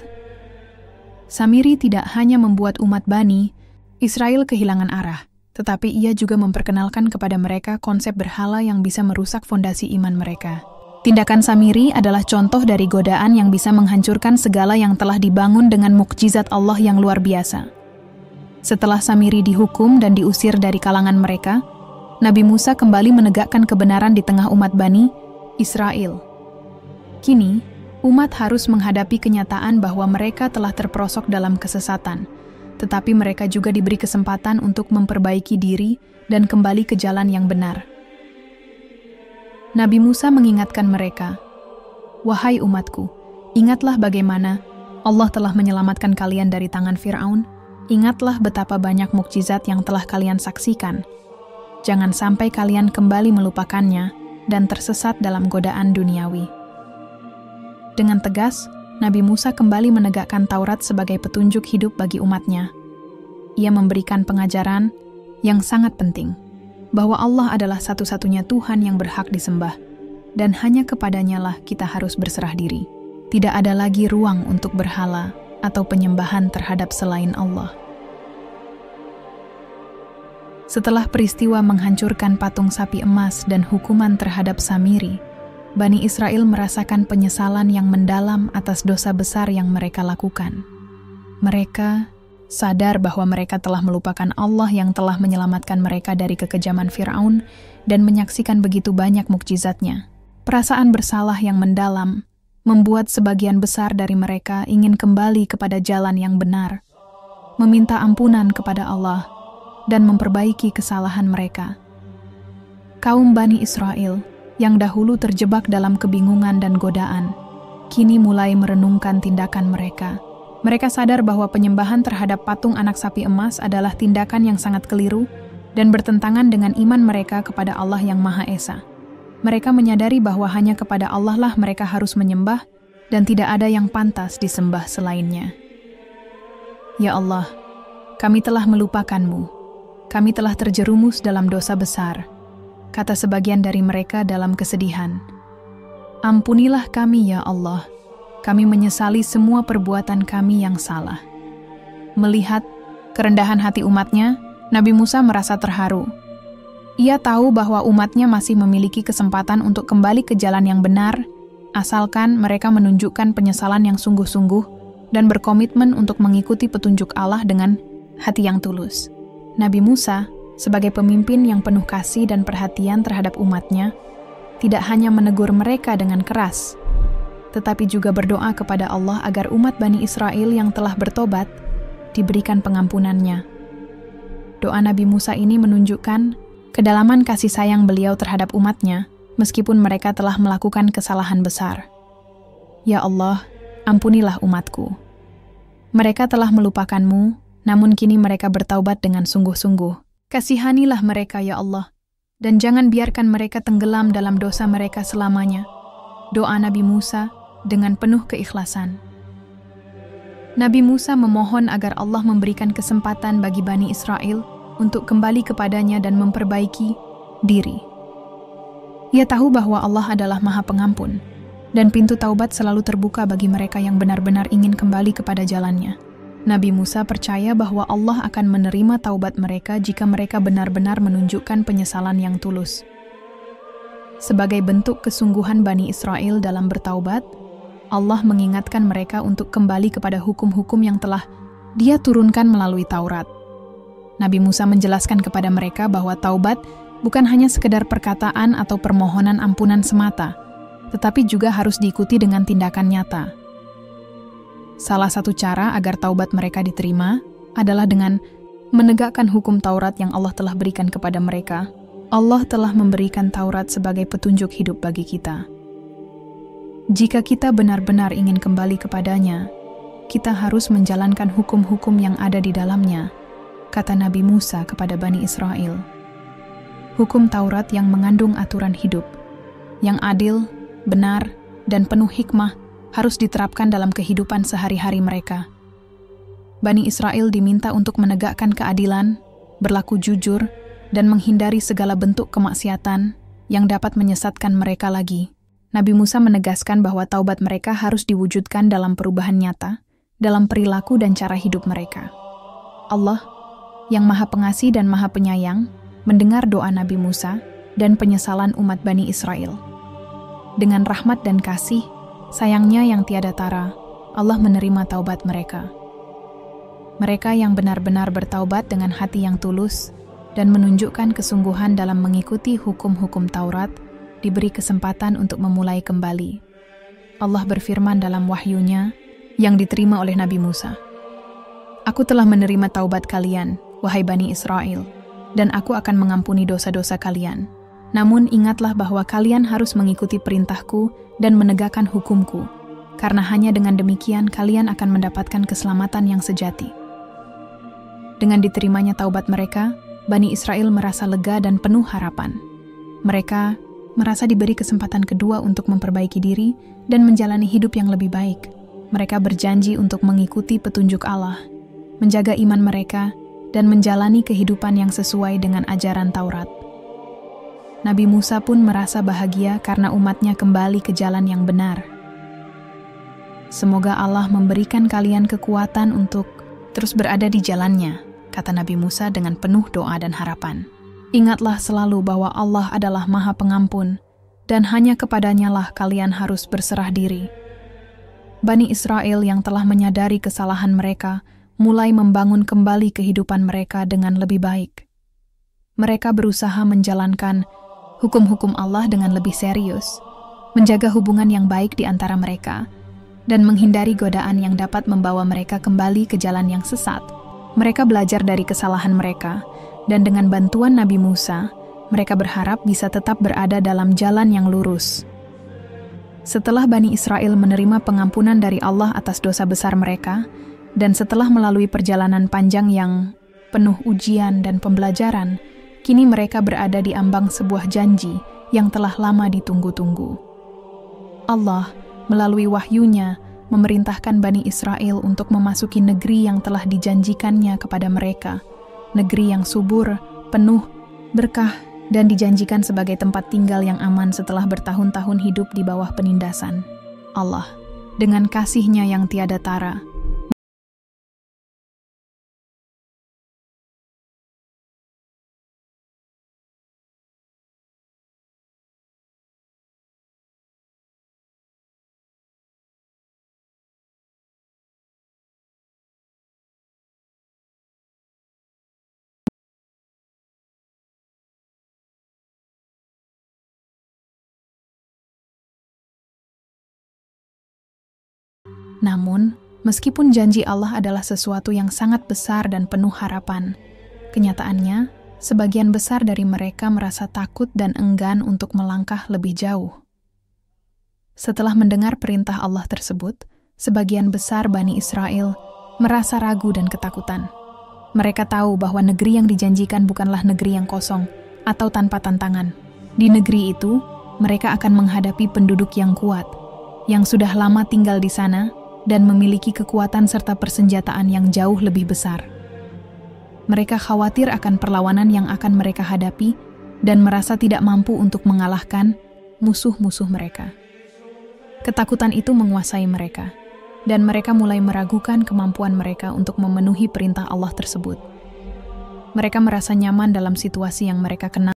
Samiri tidak hanya membuat umat Bani Israel kehilangan arah, tetapi ia juga memperkenalkan kepada mereka konsep berhala yang bisa merusak fondasi iman mereka. Tindakan Samiri adalah contoh dari godaan yang bisa menghancurkan segala yang telah dibangun dengan mukjizat Allah yang luar biasa. Setelah Samiri dihukum dan diusir dari kalangan mereka, Nabi Musa kembali menegakkan kebenaran di tengah umat Bani Israel. Kini, umat harus menghadapi kenyataan bahwa mereka telah terperosok dalam kesesatan, tetapi mereka juga diberi kesempatan untuk memperbaiki diri dan kembali ke jalan yang benar. Nabi Musa mengingatkan mereka, "Wahai umatku, ingatlah bagaimana Allah telah menyelamatkan kalian dari tangan Fir'aun. Ingatlah betapa banyak mukjizat yang telah kalian saksikan. Jangan sampai kalian kembali melupakannya dan tersesat dalam godaan duniawi." Dengan tegas, Nabi Musa kembali menegakkan Taurat sebagai petunjuk hidup bagi umatnya. Ia memberikan pengajaran yang sangat penting, bahwa Allah adalah satu-satunya Tuhan yang berhak disembah, dan hanya kepadanya lah kita harus berserah diri. Tidak ada lagi ruang untuk berhala atau penyembahan terhadap selain Allah. Setelah peristiwa menghancurkan patung sapi emas dan hukuman terhadap Samiri, Bani Israel merasakan penyesalan yang mendalam atas dosa besar yang mereka lakukan. Mereka sadar bahwa mereka telah melupakan Allah yang telah menyelamatkan mereka dari kekejaman Fir'aun dan menyaksikan begitu banyak mukjizatnya. Perasaan bersalah yang mendalam membuat sebagian besar dari mereka ingin kembali kepada jalan yang benar, meminta ampunan kepada Allah, dan memperbaiki kesalahan mereka. Kaum Bani Israel yang dahulu terjebak dalam kebingungan dan godaan, kini mulai merenungkan tindakan mereka. Mereka sadar bahwa penyembahan terhadap patung anak sapi emas adalah tindakan yang sangat keliru dan bertentangan dengan iman mereka kepada Allah yang Maha Esa. Mereka menyadari bahwa hanya kepada Allah lah mereka harus menyembah dan tidak ada yang pantas disembah selainnya. Ya Allah, kami telah melupakan-Mu. Kami telah terjerumus dalam dosa besar, kata sebagian dari mereka dalam kesedihan. Ampunilah kami ya Allah, kami menyesali semua perbuatan kami yang salah. Melihat kerendahan hati umatnya, Nabi Musa merasa terharu. Ia tahu bahwa umatnya masih memiliki kesempatan untuk kembali ke jalan yang benar, asalkan mereka menunjukkan penyesalan yang sungguh-sungguh dan berkomitmen untuk mengikuti petunjuk Allah dengan hati yang tulus. Nabi Musa, sebagai pemimpin yang penuh kasih dan perhatian terhadap umatnya, tidak hanya menegur mereka dengan keras, tetapi juga berdoa kepada Allah agar umat Bani Israel yang telah bertobat diberikan pengampunannya. Doa Nabi Musa ini menunjukkan kedalaman kasih sayang beliau terhadap umatnya, meskipun mereka telah melakukan kesalahan besar. Ya Allah, ampunilah umatku. Mereka telah melupakanmu, namun kini mereka bertaubat dengan sungguh-sungguh. Kasihanilah mereka, ya Allah, dan jangan biarkan mereka tenggelam dalam dosa mereka selamanya. Doa Nabi Musa dengan penuh keikhlasan. Nabi Musa memohon agar Allah memberikan kesempatan bagi Bani Israel untuk kembali kepadanya dan memperbaiki diri. Ia tahu bahwa Allah adalah Maha Pengampun, dan pintu taubat selalu terbuka bagi mereka yang benar-benar ingin kembali kepada jalannya. Nabi Musa percaya bahwa Allah akan menerima taubat mereka jika mereka benar-benar menunjukkan penyesalan yang tulus. Sebagai bentuk kesungguhan Bani Israel dalam bertaubat, Allah mengingatkan mereka untuk kembali kepada hukum-hukum yang telah Dia turunkan melalui Taurat. Nabi Musa menjelaskan kepada mereka bahwa taubat bukan hanya sekedar perkataan atau permohonan ampunan semata, tetapi juga harus diikuti dengan tindakan nyata. Salah satu cara agar taubat mereka diterima adalah dengan menegakkan hukum Taurat yang Allah telah berikan kepada mereka. Allah telah memberikan Taurat sebagai petunjuk hidup bagi kita. Jika kita benar-benar ingin kembali kepadanya, kita harus menjalankan hukum-hukum yang ada di dalamnya, kata Nabi Musa kepada Bani Israel. Hukum Taurat yang mengandung aturan hidup, yang adil, benar, dan penuh hikmah, harus diterapkan dalam kehidupan sehari-hari mereka. Bani Israel diminta untuk menegakkan keadilan, berlaku jujur, dan menghindari segala bentuk kemaksiatan yang dapat menyesatkan mereka lagi. Nabi Musa menegaskan bahwa taubat mereka harus diwujudkan dalam perubahan nyata, dalam perilaku dan cara hidup mereka. Allah, yang Maha Pengasih dan Maha Penyayang, mendengar doa Nabi Musa dan penyesalan umat Bani Israel. Dengan rahmat dan kasih, sayangnya yang tiada tara, Allah menerima taubat mereka. Mereka yang benar-benar bertaubat dengan hati yang tulus dan menunjukkan kesungguhan dalam mengikuti hukum-hukum Taurat, diberi kesempatan untuk memulai kembali. Allah berfirman dalam wahyunya yang diterima oleh Nabi Musa. Aku telah menerima taubat kalian, wahai Bani Israel, dan aku akan mengampuni dosa-dosa kalian. Namun ingatlah bahwa kalian harus mengikuti perintahku dan menegakkan hukumku, karena hanya dengan demikian kalian akan mendapatkan keselamatan yang sejati. Dengan diterimanya taubat mereka, Bani Israel merasa lega dan penuh harapan. Mereka merasa diberi kesempatan kedua untuk memperbaiki diri dan menjalani hidup yang lebih baik. Mereka berjanji untuk mengikuti petunjuk Allah, menjaga iman mereka, dan menjalani kehidupan yang sesuai dengan ajaran Taurat. Nabi Musa pun merasa bahagia karena umatnya kembali ke jalan yang benar. Semoga Allah memberikan kalian kekuatan untuk terus berada di jalannya, kata Nabi Musa dengan penuh doa dan harapan. Ingatlah selalu bahwa Allah adalah Maha Pengampun, dan hanya kepadanya lah kalian harus berserah diri. Bani Israel yang telah menyadari kesalahan mereka, mulai membangun kembali kehidupan mereka dengan lebih baik. Mereka berusaha menjalankan hukum-hukum Allah dengan lebih serius, menjaga hubungan yang baik di antara mereka, dan menghindari godaan yang dapat membawa mereka kembali ke jalan yang sesat. Mereka belajar dari kesalahan mereka, dan dengan bantuan Nabi Musa, mereka berharap bisa tetap berada dalam jalan yang lurus. Setelah Bani Israel menerima pengampunan dari Allah atas dosa besar mereka, dan setelah melalui perjalanan panjang yang penuh ujian dan pembelajaran, kini mereka berada di ambang sebuah janji yang telah lama ditunggu-tunggu. Allah, melalui wahyunya, memerintahkan Bani Israel untuk memasuki negeri yang telah dijanjikannya kepada mereka, negeri yang subur, penuh berkah, dan dijanjikan sebagai tempat tinggal yang aman setelah bertahun-tahun hidup di bawah penindasan Allah. Dengan kasih-Nya yang tiada tara, Namun, meskipun janji Allah adalah sesuatu yang sangat besar dan penuh harapan, kenyataannya, sebagian besar dari mereka merasa takut dan enggan untuk melangkah lebih jauh. Setelah mendengar perintah Allah tersebut, sebagian besar Bani Israel merasa ragu dan ketakutan. Mereka tahu bahwa negeri yang dijanjikan bukanlah negeri yang kosong atau tanpa tantangan. Di negeri itu, mereka akan menghadapi penduduk yang kuat, yang sudah lama tinggal di sana dan memiliki kekuatan serta persenjataan yang jauh lebih besar. Mereka khawatir akan perlawanan yang akan mereka hadapi dan merasa tidak mampu untuk mengalahkan musuh-musuh mereka. Ketakutan itu menguasai mereka, dan mereka mulai meragukan kemampuan mereka untuk memenuhi perintah Allah tersebut. Mereka merasa nyaman dalam situasi yang mereka kenal.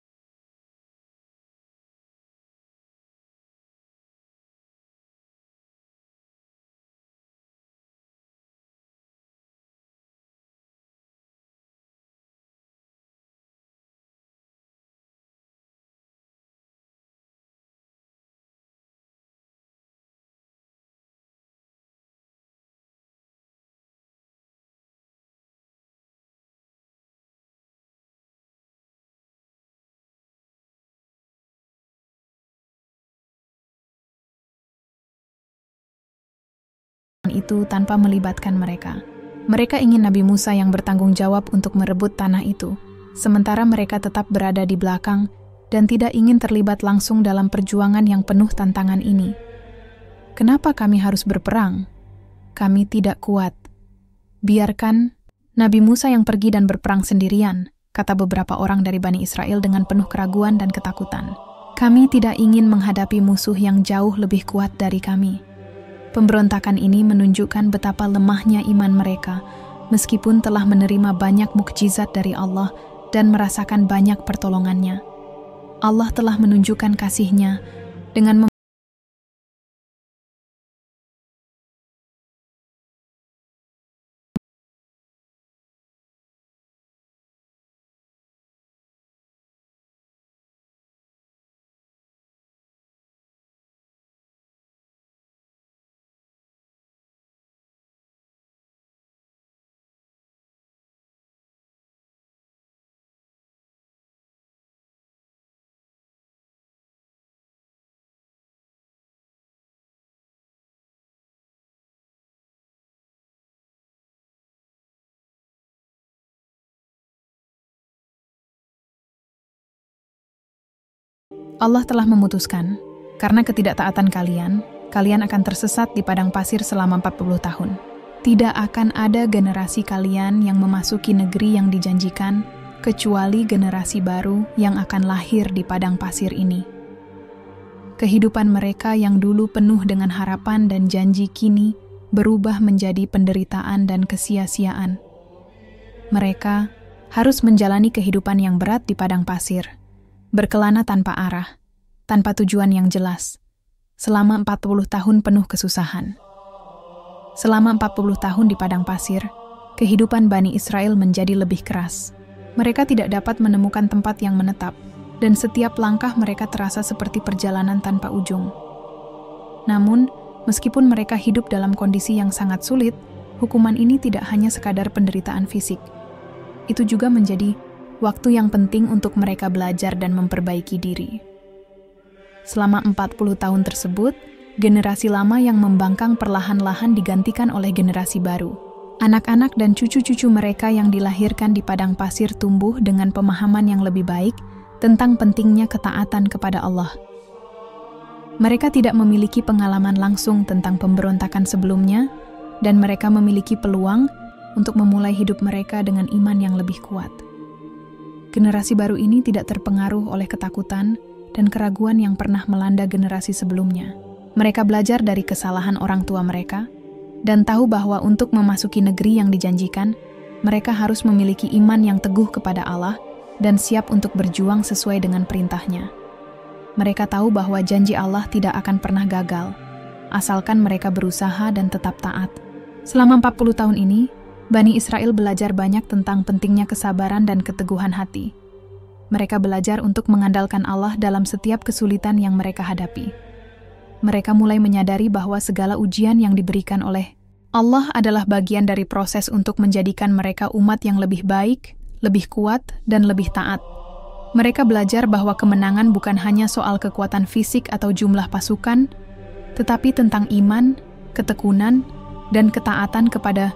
Itu tanpa melibatkan mereka. Mereka ingin Nabi Musa yang bertanggung jawab untuk merebut tanah itu, sementara mereka tetap berada di belakang dan tidak ingin terlibat langsung dalam perjuangan yang penuh tantangan ini. Kenapa kami harus berperang? Kami tidak kuat. Biarkan Nabi Musa yang pergi dan berperang sendirian, kata beberapa orang dari Bani Israel dengan penuh keraguan dan ketakutan. Kami tidak ingin menghadapi musuh yang jauh lebih kuat dari kami. Pemberontakan ini menunjukkan betapa lemahnya iman mereka, meskipun telah menerima banyak mukjizat dari Allah dan merasakan banyak pertolongannya. Allah telah menunjukkan kasih-Nya dengan Allah telah memutuskan, karena ketidaktaatan kalian, kalian akan tersesat di padang pasir selama 40 tahun. Tidak akan ada generasi kalian yang memasuki negeri yang dijanjikan, kecuali generasi baru yang akan lahir di padang pasir ini. Kehidupan mereka yang dulu penuh dengan harapan dan janji kini berubah menjadi penderitaan dan kesia-siaan. Mereka harus menjalani kehidupan yang berat di padang pasir, berkelana tanpa arah, tanpa tujuan yang jelas, selama 40 tahun penuh kesusahan. Selama 40 tahun di padang pasir, kehidupan Bani Israel menjadi lebih keras. Mereka tidak dapat menemukan tempat yang menetap, dan setiap langkah mereka terasa seperti perjalanan tanpa ujung. Namun, meskipun mereka hidup dalam kondisi yang sangat sulit, hukuman ini tidak hanya sekadar penderitaan fisik. Itu juga menjadi waktu yang penting untuk mereka belajar dan memperbaiki diri. Selama 40 tahun tersebut, generasi lama yang membangkang perlahan-lahan digantikan oleh generasi baru. Anak-anak dan cucu-cucu mereka yang dilahirkan di padang pasir tumbuh dengan pemahaman yang lebih baik tentang pentingnya ketaatan kepada Allah. Mereka tidak memiliki pengalaman langsung tentang pemberontakan sebelumnya, dan mereka memiliki peluang untuk memulai hidup mereka dengan iman yang lebih kuat. Generasi baru ini tidak terpengaruh oleh ketakutan dan keraguan yang pernah melanda generasi sebelumnya. Mereka belajar dari kesalahan orang tua mereka dan tahu bahwa untuk memasuki negeri yang dijanjikan, mereka harus memiliki iman yang teguh kepada Allah dan siap untuk berjuang sesuai dengan perintah-Nya. Mereka tahu bahwa janji Allah tidak akan pernah gagal, asalkan mereka berusaha dan tetap taat. Selama 40 tahun ini, Bani Israel belajar banyak tentang pentingnya kesabaran dan keteguhan hati. Mereka belajar untuk mengandalkan Allah dalam setiap kesulitan yang mereka hadapi. mereka mulai menyadari bahwa segala ujian yang diberikan oleh Allah adalah bagian dari proses untuk menjadikan mereka umat yang lebih baik, lebih kuat, dan lebih taat. Mereka belajar bahwa kemenangan bukan hanya soal kekuatan fisik atau jumlah pasukan, tetapi tentang iman, ketekunan, dan ketaatan kepada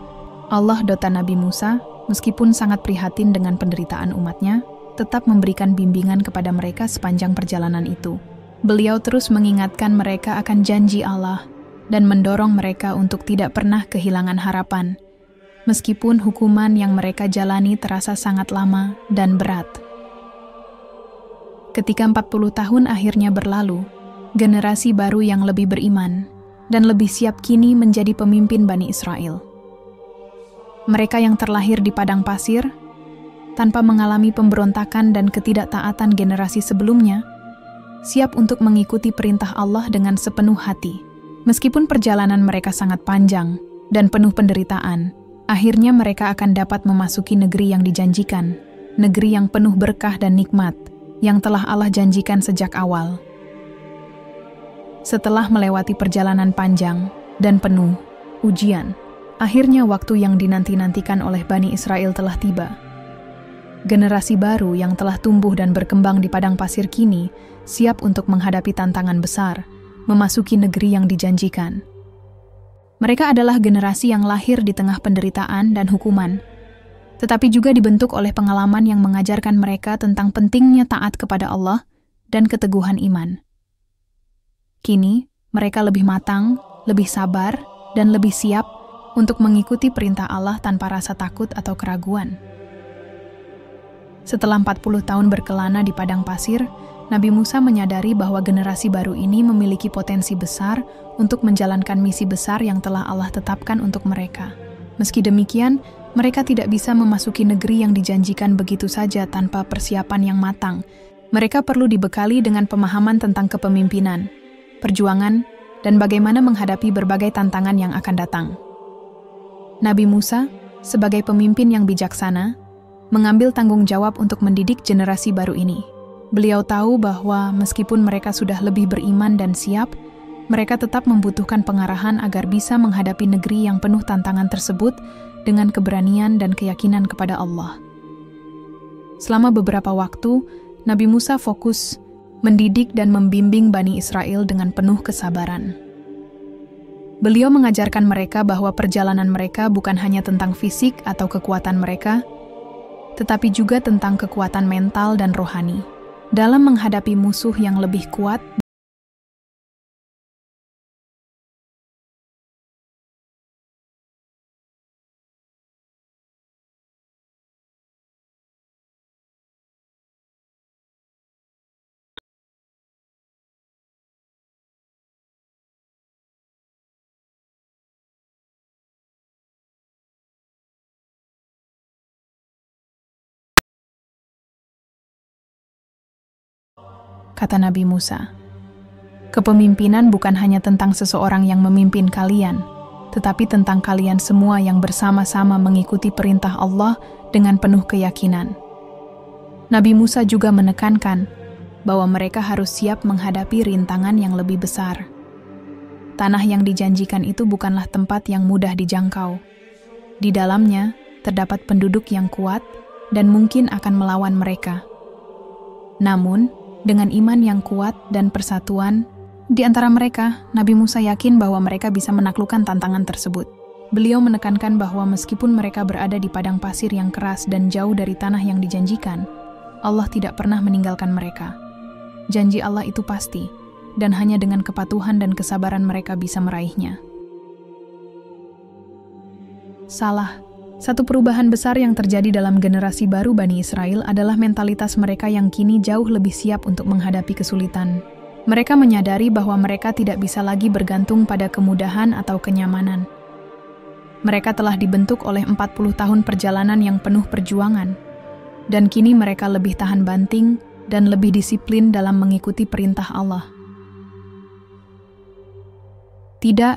Allah. Nabi Musa, meskipun sangat prihatin dengan penderitaan umatnya, tetap memberikan bimbingan kepada mereka sepanjang perjalanan itu. Beliau terus mengingatkan mereka akan janji Allah dan mendorong mereka untuk tidak pernah kehilangan harapan, meskipun hukuman yang mereka jalani terasa sangat lama dan berat. Ketika 40 tahun akhirnya berlalu, generasi baru yang lebih beriman dan lebih siap kini menjadi pemimpin Bani Israel. Mereka yang terlahir di padang pasir, tanpa mengalami pemberontakan dan ketidaktaatan generasi sebelumnya, siap untuk mengikuti perintah Allah dengan sepenuh hati. Meskipun perjalanan mereka sangat panjang dan penuh penderitaan, akhirnya mereka akan dapat memasuki negeri yang dijanjikan, negeri yang penuh berkah dan nikmat, yang telah Allah janjikan sejak awal. Setelah melewati perjalanan panjang dan penuh ujian, akhirnya waktu yang dinanti-nantikan oleh Bani Israel telah tiba. Generasi baru yang telah tumbuh dan berkembang di padang pasir kini siap untuk menghadapi tantangan besar, memasuki negeri yang dijanjikan. Mereka adalah generasi yang lahir di tengah penderitaan dan hukuman, tetapi juga dibentuk oleh pengalaman yang mengajarkan mereka tentang pentingnya taat kepada Allah dan keteguhan iman. Kini, mereka lebih matang, lebih sabar, dan lebih siap untuk mengikuti perintah Allah tanpa rasa takut atau keraguan. Setelah 40 tahun berkelana di padang pasir, Nabi Musa menyadari bahwa generasi baru ini memiliki potensi besar untuk menjalankan misi besar yang telah Allah tetapkan untuk mereka. Meski demikian, mereka tidak bisa memasuki negeri yang dijanjikan begitu saja tanpa persiapan yang matang. Mereka perlu dibekali dengan pemahaman tentang kepemimpinan, perjuangan, dan bagaimana menghadapi berbagai tantangan yang akan datang. Nabi Musa, sebagai pemimpin yang bijaksana, mengambil tanggung jawab untuk mendidik generasi baru ini. Beliau tahu bahwa meskipun mereka sudah lebih beriman dan siap, mereka tetap membutuhkan pengarahan agar bisa menghadapi negeri yang penuh tantangan tersebut dengan keberanian dan keyakinan kepada Allah. Selama beberapa waktu, Nabi Musa fokus mendidik dan membimbing Bani Israel dengan penuh kesabaran. Beliau mengajarkan mereka bahwa perjalanan mereka bukan hanya tentang fisik atau kekuatan mereka, tetapi juga tentang kekuatan mental dan rohani dalam menghadapi musuh yang lebih kuat. Kata Nabi Musa, kepemimpinan bukan hanya tentang seseorang yang memimpin kalian, tetapi tentang kalian semua yang bersama-sama mengikuti perintah Allah dengan penuh keyakinan. Nabi Musa juga menekankan bahwa mereka harus siap menghadapi rintangan yang lebih besar. Tanah yang dijanjikan itu bukanlah tempat yang mudah dijangkau. Di dalamnya terdapat penduduk yang kuat dan mungkin akan melawan mereka. Namun, dengan iman yang kuat dan persatuan di antara mereka, Nabi Musa yakin bahwa mereka bisa menaklukkan tantangan tersebut. Beliau menekankan bahwa meskipun mereka berada di padang pasir yang keras dan jauh dari tanah yang dijanjikan, Allah tidak pernah meninggalkan mereka. Janji Allah itu pasti, dan hanya dengan kepatuhan dan kesabaran mereka bisa meraihnya. Satu perubahan besar yang terjadi dalam generasi baru Bani Israel adalah mentalitas mereka yang kini jauh lebih siap untuk menghadapi kesulitan. Mereka menyadari bahwa mereka tidak bisa lagi bergantung pada kemudahan atau kenyamanan. Mereka telah dibentuk oleh 40 tahun perjalanan yang penuh perjuangan, dan kini mereka lebih tahan banting dan lebih disiplin dalam mengikuti perintah Allah. Tidak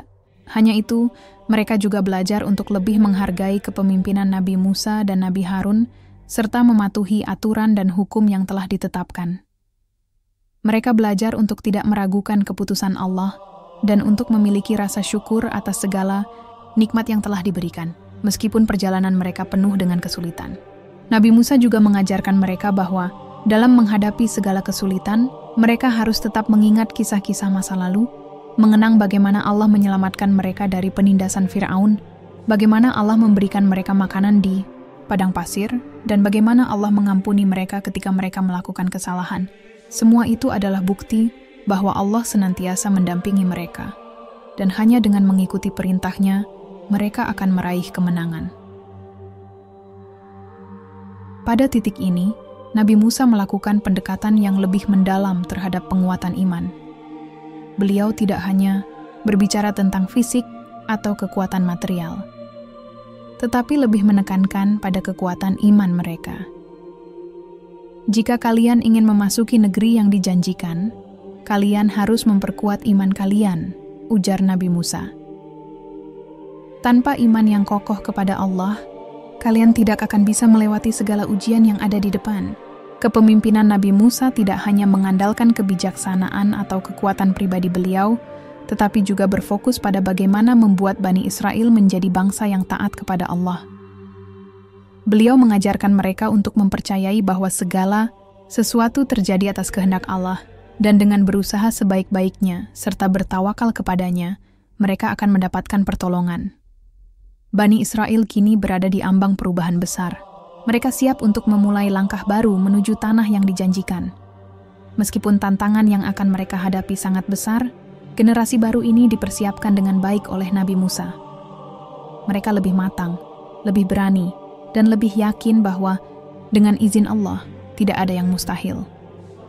hanya itu, mereka juga belajar untuk lebih menghargai kepemimpinan Nabi Musa dan Nabi Harun, serta mematuhi aturan dan hukum yang telah ditetapkan. Mereka belajar untuk tidak meragukan keputusan Allah dan untuk memiliki rasa syukur atas segala nikmat yang telah diberikan, meskipun perjalanan mereka penuh dengan kesulitan. Nabi Musa juga mengajarkan mereka bahwa dalam menghadapi segala kesulitan, mereka harus tetap mengingat kisah-kisah masa lalu, mengenang bagaimana Allah menyelamatkan mereka dari penindasan Fir'aun, bagaimana Allah memberikan mereka makanan di padang pasir, dan bagaimana Allah mengampuni mereka ketika mereka melakukan kesalahan. Semua itu adalah bukti bahwa Allah senantiasa mendampingi mereka, dan hanya dengan mengikuti perintahnya, mereka akan meraih kemenangan. Pada titik ini, Nabi Musa melakukan pendekatan yang lebih mendalam terhadap penguatan iman. Beliau tidak hanya berbicara tentang fisik atau kekuatan material, tetapi lebih menekankan pada kekuatan iman mereka. Jika kalian ingin memasuki negeri yang dijanjikan, kalian harus memperkuat iman kalian, ujar Nabi Musa. Tanpa iman yang kokoh kepada Allah, kalian tidak akan bisa melewati segala ujian yang ada di depan. Kepemimpinan Nabi Musa tidak hanya mengandalkan kebijaksanaan atau kekuatan pribadi beliau, tetapi juga berfokus pada bagaimana membuat Bani Israel menjadi bangsa yang taat kepada Allah. Beliau mengajarkan mereka untuk mempercayai bahwa segala sesuatu terjadi atas kehendak Allah, dan dengan berusaha sebaik-baiknya serta bertawakal kepadanya, mereka akan mendapatkan pertolongan. Bani Israel kini berada di ambang perubahan besar. Mereka siap untuk memulai langkah baru menuju tanah yang dijanjikan. Meskipun tantangan yang akan mereka hadapi sangat besar, generasi baru ini dipersiapkan dengan baik oleh Nabi Musa. Mereka lebih matang, lebih berani, dan lebih yakin bahwa dengan izin Allah, tidak ada yang mustahil.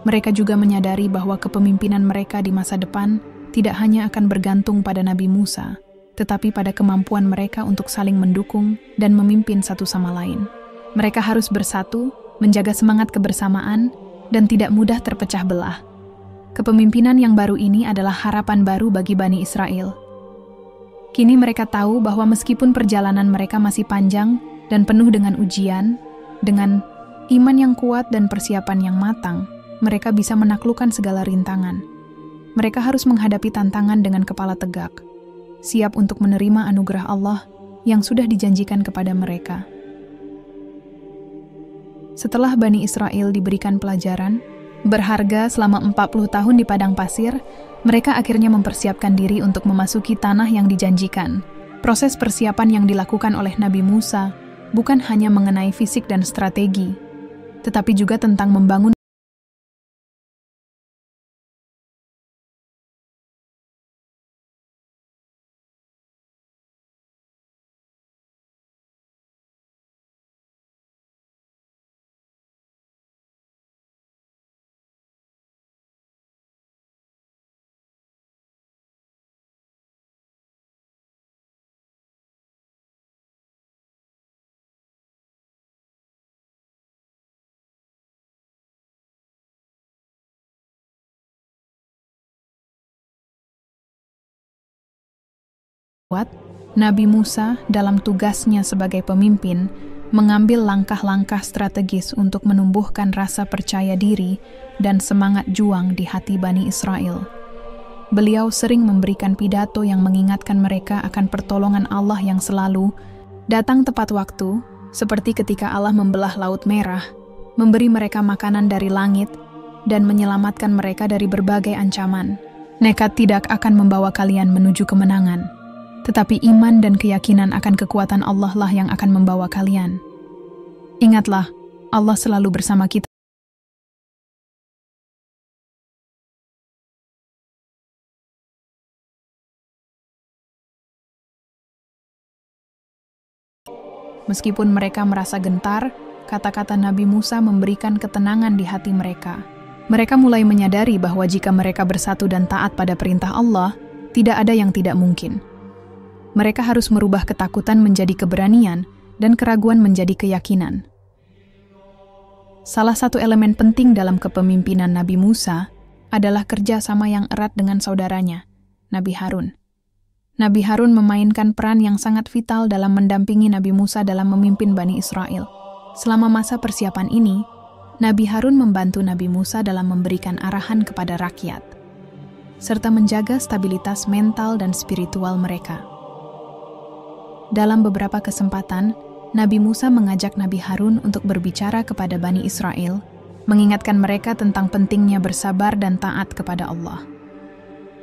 Mereka juga menyadari bahwa kepemimpinan mereka di masa depan tidak hanya akan bergantung pada Nabi Musa, tetapi pada kemampuan mereka untuk saling mendukung dan memimpin satu sama lain. Mereka harus bersatu, menjaga semangat kebersamaan, dan tidak mudah terpecah belah. Kepemimpinan yang baru ini adalah harapan baru bagi Bani Israel. Kini mereka tahu bahwa meskipun perjalanan mereka masih panjang dan penuh dengan ujian, dengan iman yang kuat dan persiapan yang matang, mereka bisa menaklukkan segala rintangan. Mereka harus menghadapi tantangan dengan kepala tegak, siap untuk menerima anugerah Allah yang sudah dijanjikan kepada mereka. Setelah Bani Israel diberikan pelajaran berharga selama 40 tahun di padang pasir, mereka akhirnya mempersiapkan diri untuk memasuki tanah yang dijanjikan. Proses persiapan yang dilakukan oleh Nabi Musa bukan hanya mengenai fisik dan strategi, tetapi juga tentang membangun Nabi Musa dalam tugasnya sebagai pemimpin mengambil langkah-langkah strategis untuk menumbuhkan rasa percaya diri dan semangat juang di hati Bani Israel. Beliau sering memberikan pidato yang mengingatkan mereka akan pertolongan Allah yang selalu datang tepat waktu, seperti ketika Allah membelah Laut Merah, memberi mereka makanan dari langit, dan menyelamatkan mereka dari berbagai ancaman. Nekat tidak akan membawa kalian menuju kemenangan, tetapi iman dan keyakinan akan kekuatan Allah lah yang akan membawa kalian. Ingatlah, Allah selalu bersama kita. Meskipun mereka merasa gentar, kata-kata Nabi Musa memberikan ketenangan di hati mereka. Mereka mulai menyadari bahwa jika mereka bersatu dan taat pada perintah Allah, tidak ada yang tidak mungkin. Mereka harus merubah ketakutan menjadi keberanian dan keraguan menjadi keyakinan. Salah satu elemen penting dalam kepemimpinan Nabi Musa adalah kerjasama yang erat dengan saudaranya, Nabi Harun. Nabi Harun memainkan peran yang sangat vital dalam mendampingi Nabi Musa dalam memimpin Bani Israel. Selama masa persiapan ini, Nabi Harun membantu Nabi Musa dalam memberikan arahan kepada rakyat. serta menjaga stabilitas mental dan spiritual mereka. Dalam beberapa kesempatan, Nabi Musa mengajak Nabi Harun untuk berbicara kepada Bani Israel, mengingatkan mereka tentang pentingnya bersabar dan taat kepada Allah.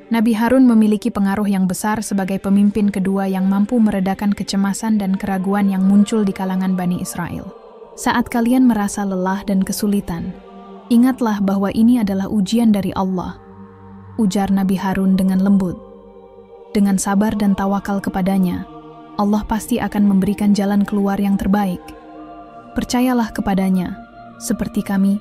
Nabi Harun memiliki pengaruh yang besar sebagai pemimpin kedua yang mampu meredakan kecemasan dan keraguan yang muncul di kalangan Bani Israel. Saat kalian merasa lelah dan kesulitan, ingatlah bahwa ini adalah ujian dari Allah, ujar Nabi Harun dengan lembut. Dengan sabar dan tawakal kepadanya, Allah pasti akan memberikan jalan keluar yang terbaik. Percayalah kepadanya, seperti kami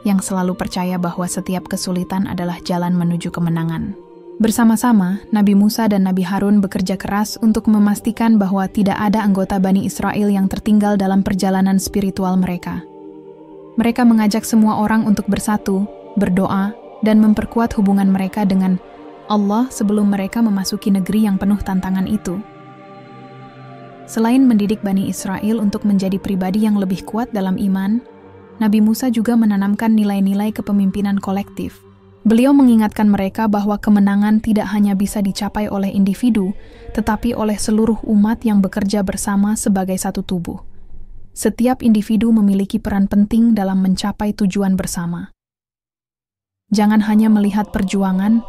yang selalu percaya bahwa setiap kesulitan adalah jalan menuju kemenangan. Bersama-sama, Nabi Musa dan Nabi Harun bekerja keras untuk memastikan bahwa tidak ada anggota Bani Israel yang tertinggal dalam perjalanan spiritual mereka. Mereka mengajak semua orang untuk bersatu, berdoa, dan memperkuat hubungan mereka dengan Allah sebelum mereka memasuki negeri yang penuh tantangan itu. Selain mendidik Bani Israel untuk menjadi pribadi yang lebih kuat dalam iman, Nabi Musa juga menanamkan nilai-nilai kepemimpinan kolektif. Beliau mengingatkan mereka bahwa kemenangan tidak hanya bisa dicapai oleh individu, tetapi oleh seluruh umat yang bekerja bersama sebagai satu tubuh. Setiap individu memiliki peran penting dalam mencapai tujuan bersama. Jangan hanya melihat perjuangan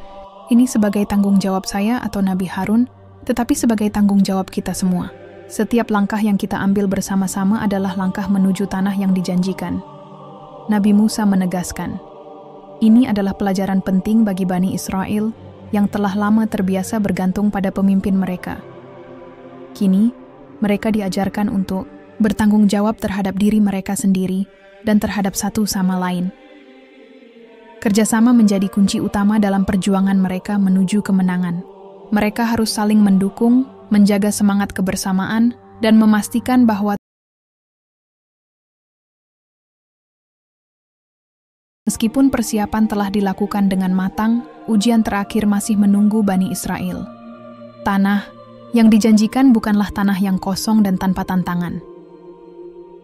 ini sebagai tanggung jawab saya atau Nabi Harun, tetapi sebagai tanggung jawab kita semua. Setiap langkah yang kita ambil bersama-sama adalah langkah menuju tanah yang dijanjikan. Nabi Musa menegaskan, ini adalah pelajaran penting bagi Bani Israel yang telah lama terbiasa bergantung pada pemimpin mereka. Kini, mereka diajarkan untuk bertanggung jawab terhadap diri mereka sendiri dan terhadap satu sama lain. Kerjasama menjadi kunci utama dalam perjuangan mereka menuju kemenangan. Mereka harus saling mendukung, menjaga semangat kebersamaan, dan memastikan bahwa meskipun persiapan telah dilakukan dengan matang, ujian terakhir masih menunggu Bani Israel. Tanah yang dijanjikan bukanlah tanah yang kosong dan tanpa tantangan.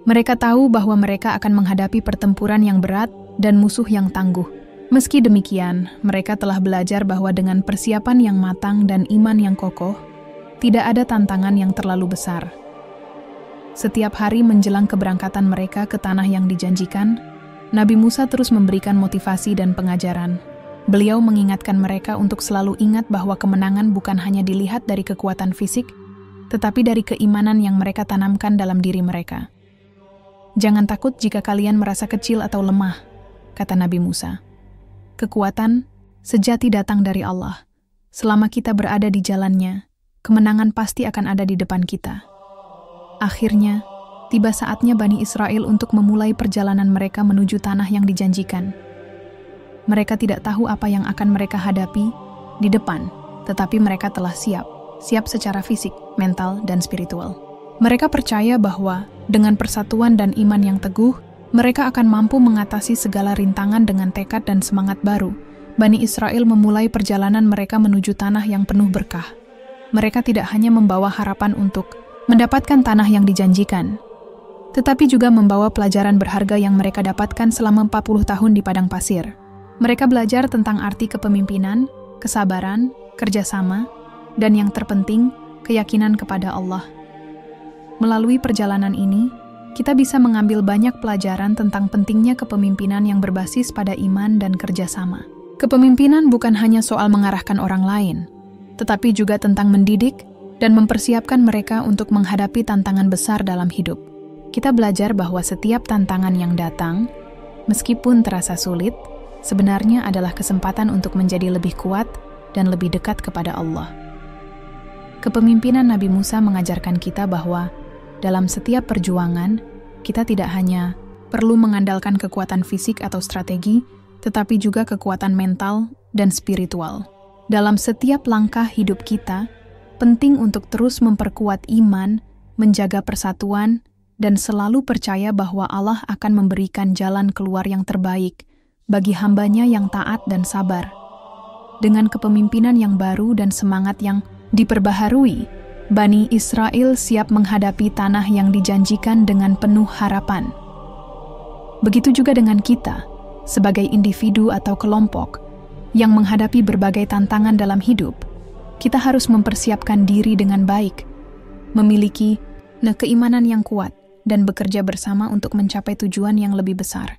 Mereka tahu bahwa mereka akan menghadapi pertempuran yang berat dan musuh yang tangguh. Meski demikian, mereka telah belajar bahwa dengan persiapan yang matang dan iman yang kokoh, tidak ada tantangan yang terlalu besar. Setiap hari menjelang keberangkatan mereka ke tanah yang dijanjikan, Nabi Musa terus memberikan motivasi dan pengajaran. Beliau mengingatkan mereka untuk selalu ingat bahwa kemenangan bukan hanya dilihat dari kekuatan fisik, tetapi dari keimanan yang mereka tanamkan dalam diri mereka. Jangan takut jika kalian merasa kecil atau lemah, kata Nabi Musa. Kekuatan sejati datang dari Allah. Selama kita berada di jalannya, kemenangan pasti akan ada di depan kita. Akhirnya, tiba saatnya Bani Israel untuk memulai perjalanan mereka menuju tanah yang dijanjikan. Mereka tidak tahu apa yang akan mereka hadapi di depan, tetapi mereka telah siap secara fisik, mental, dan spiritual. Mereka percaya bahwa dengan persatuan dan iman yang teguh, mereka akan mampu mengatasi segala rintangan dengan tekad dan semangat baru. Bani Israel memulai perjalanan mereka menuju tanah yang penuh berkah. Mereka tidak hanya membawa harapan untuk mendapatkan tanah yang dijanjikan, tetapi juga membawa pelajaran berharga yang mereka dapatkan selama 40 tahun di padang pasir. Mereka belajar tentang arti kepemimpinan, kesabaran, kerjasama, dan yang terpenting, keyakinan kepada Allah. Melalui perjalanan ini, kita bisa mengambil banyak pelajaran tentang pentingnya kepemimpinan yang berbasis pada iman dan kerjasama. Kepemimpinan bukan hanya soal mengarahkan orang lain, tetapi juga tentang mendidik dan mempersiapkan mereka untuk menghadapi tantangan besar dalam hidup. Kita belajar bahwa setiap tantangan yang datang, meskipun terasa sulit, sebenarnya adalah kesempatan untuk menjadi lebih kuat dan lebih dekat kepada Allah. Kepemimpinan Nabi Musa mengajarkan kita bahwa dalam setiap perjuangan, kita tidak hanya perlu mengandalkan kekuatan fisik atau strategi, tetapi juga kekuatan mental dan spiritual. Dalam setiap langkah hidup kita, penting untuk terus memperkuat iman, menjaga persatuan, dan selalu percaya bahwa Allah akan memberikan jalan keluar yang terbaik bagi hambanya yang taat dan sabar. Dengan kepemimpinan yang baru dan semangat yang diperbaharui, Bani Israel siap menghadapi tanah yang dijanjikan dengan penuh harapan. Begitu juga dengan kita, sebagai individu atau kelompok, yang menghadapi berbagai tantangan dalam hidup, kita harus mempersiapkan diri dengan baik, memiliki keimanan yang kuat, dan bekerja bersama untuk mencapai tujuan yang lebih besar.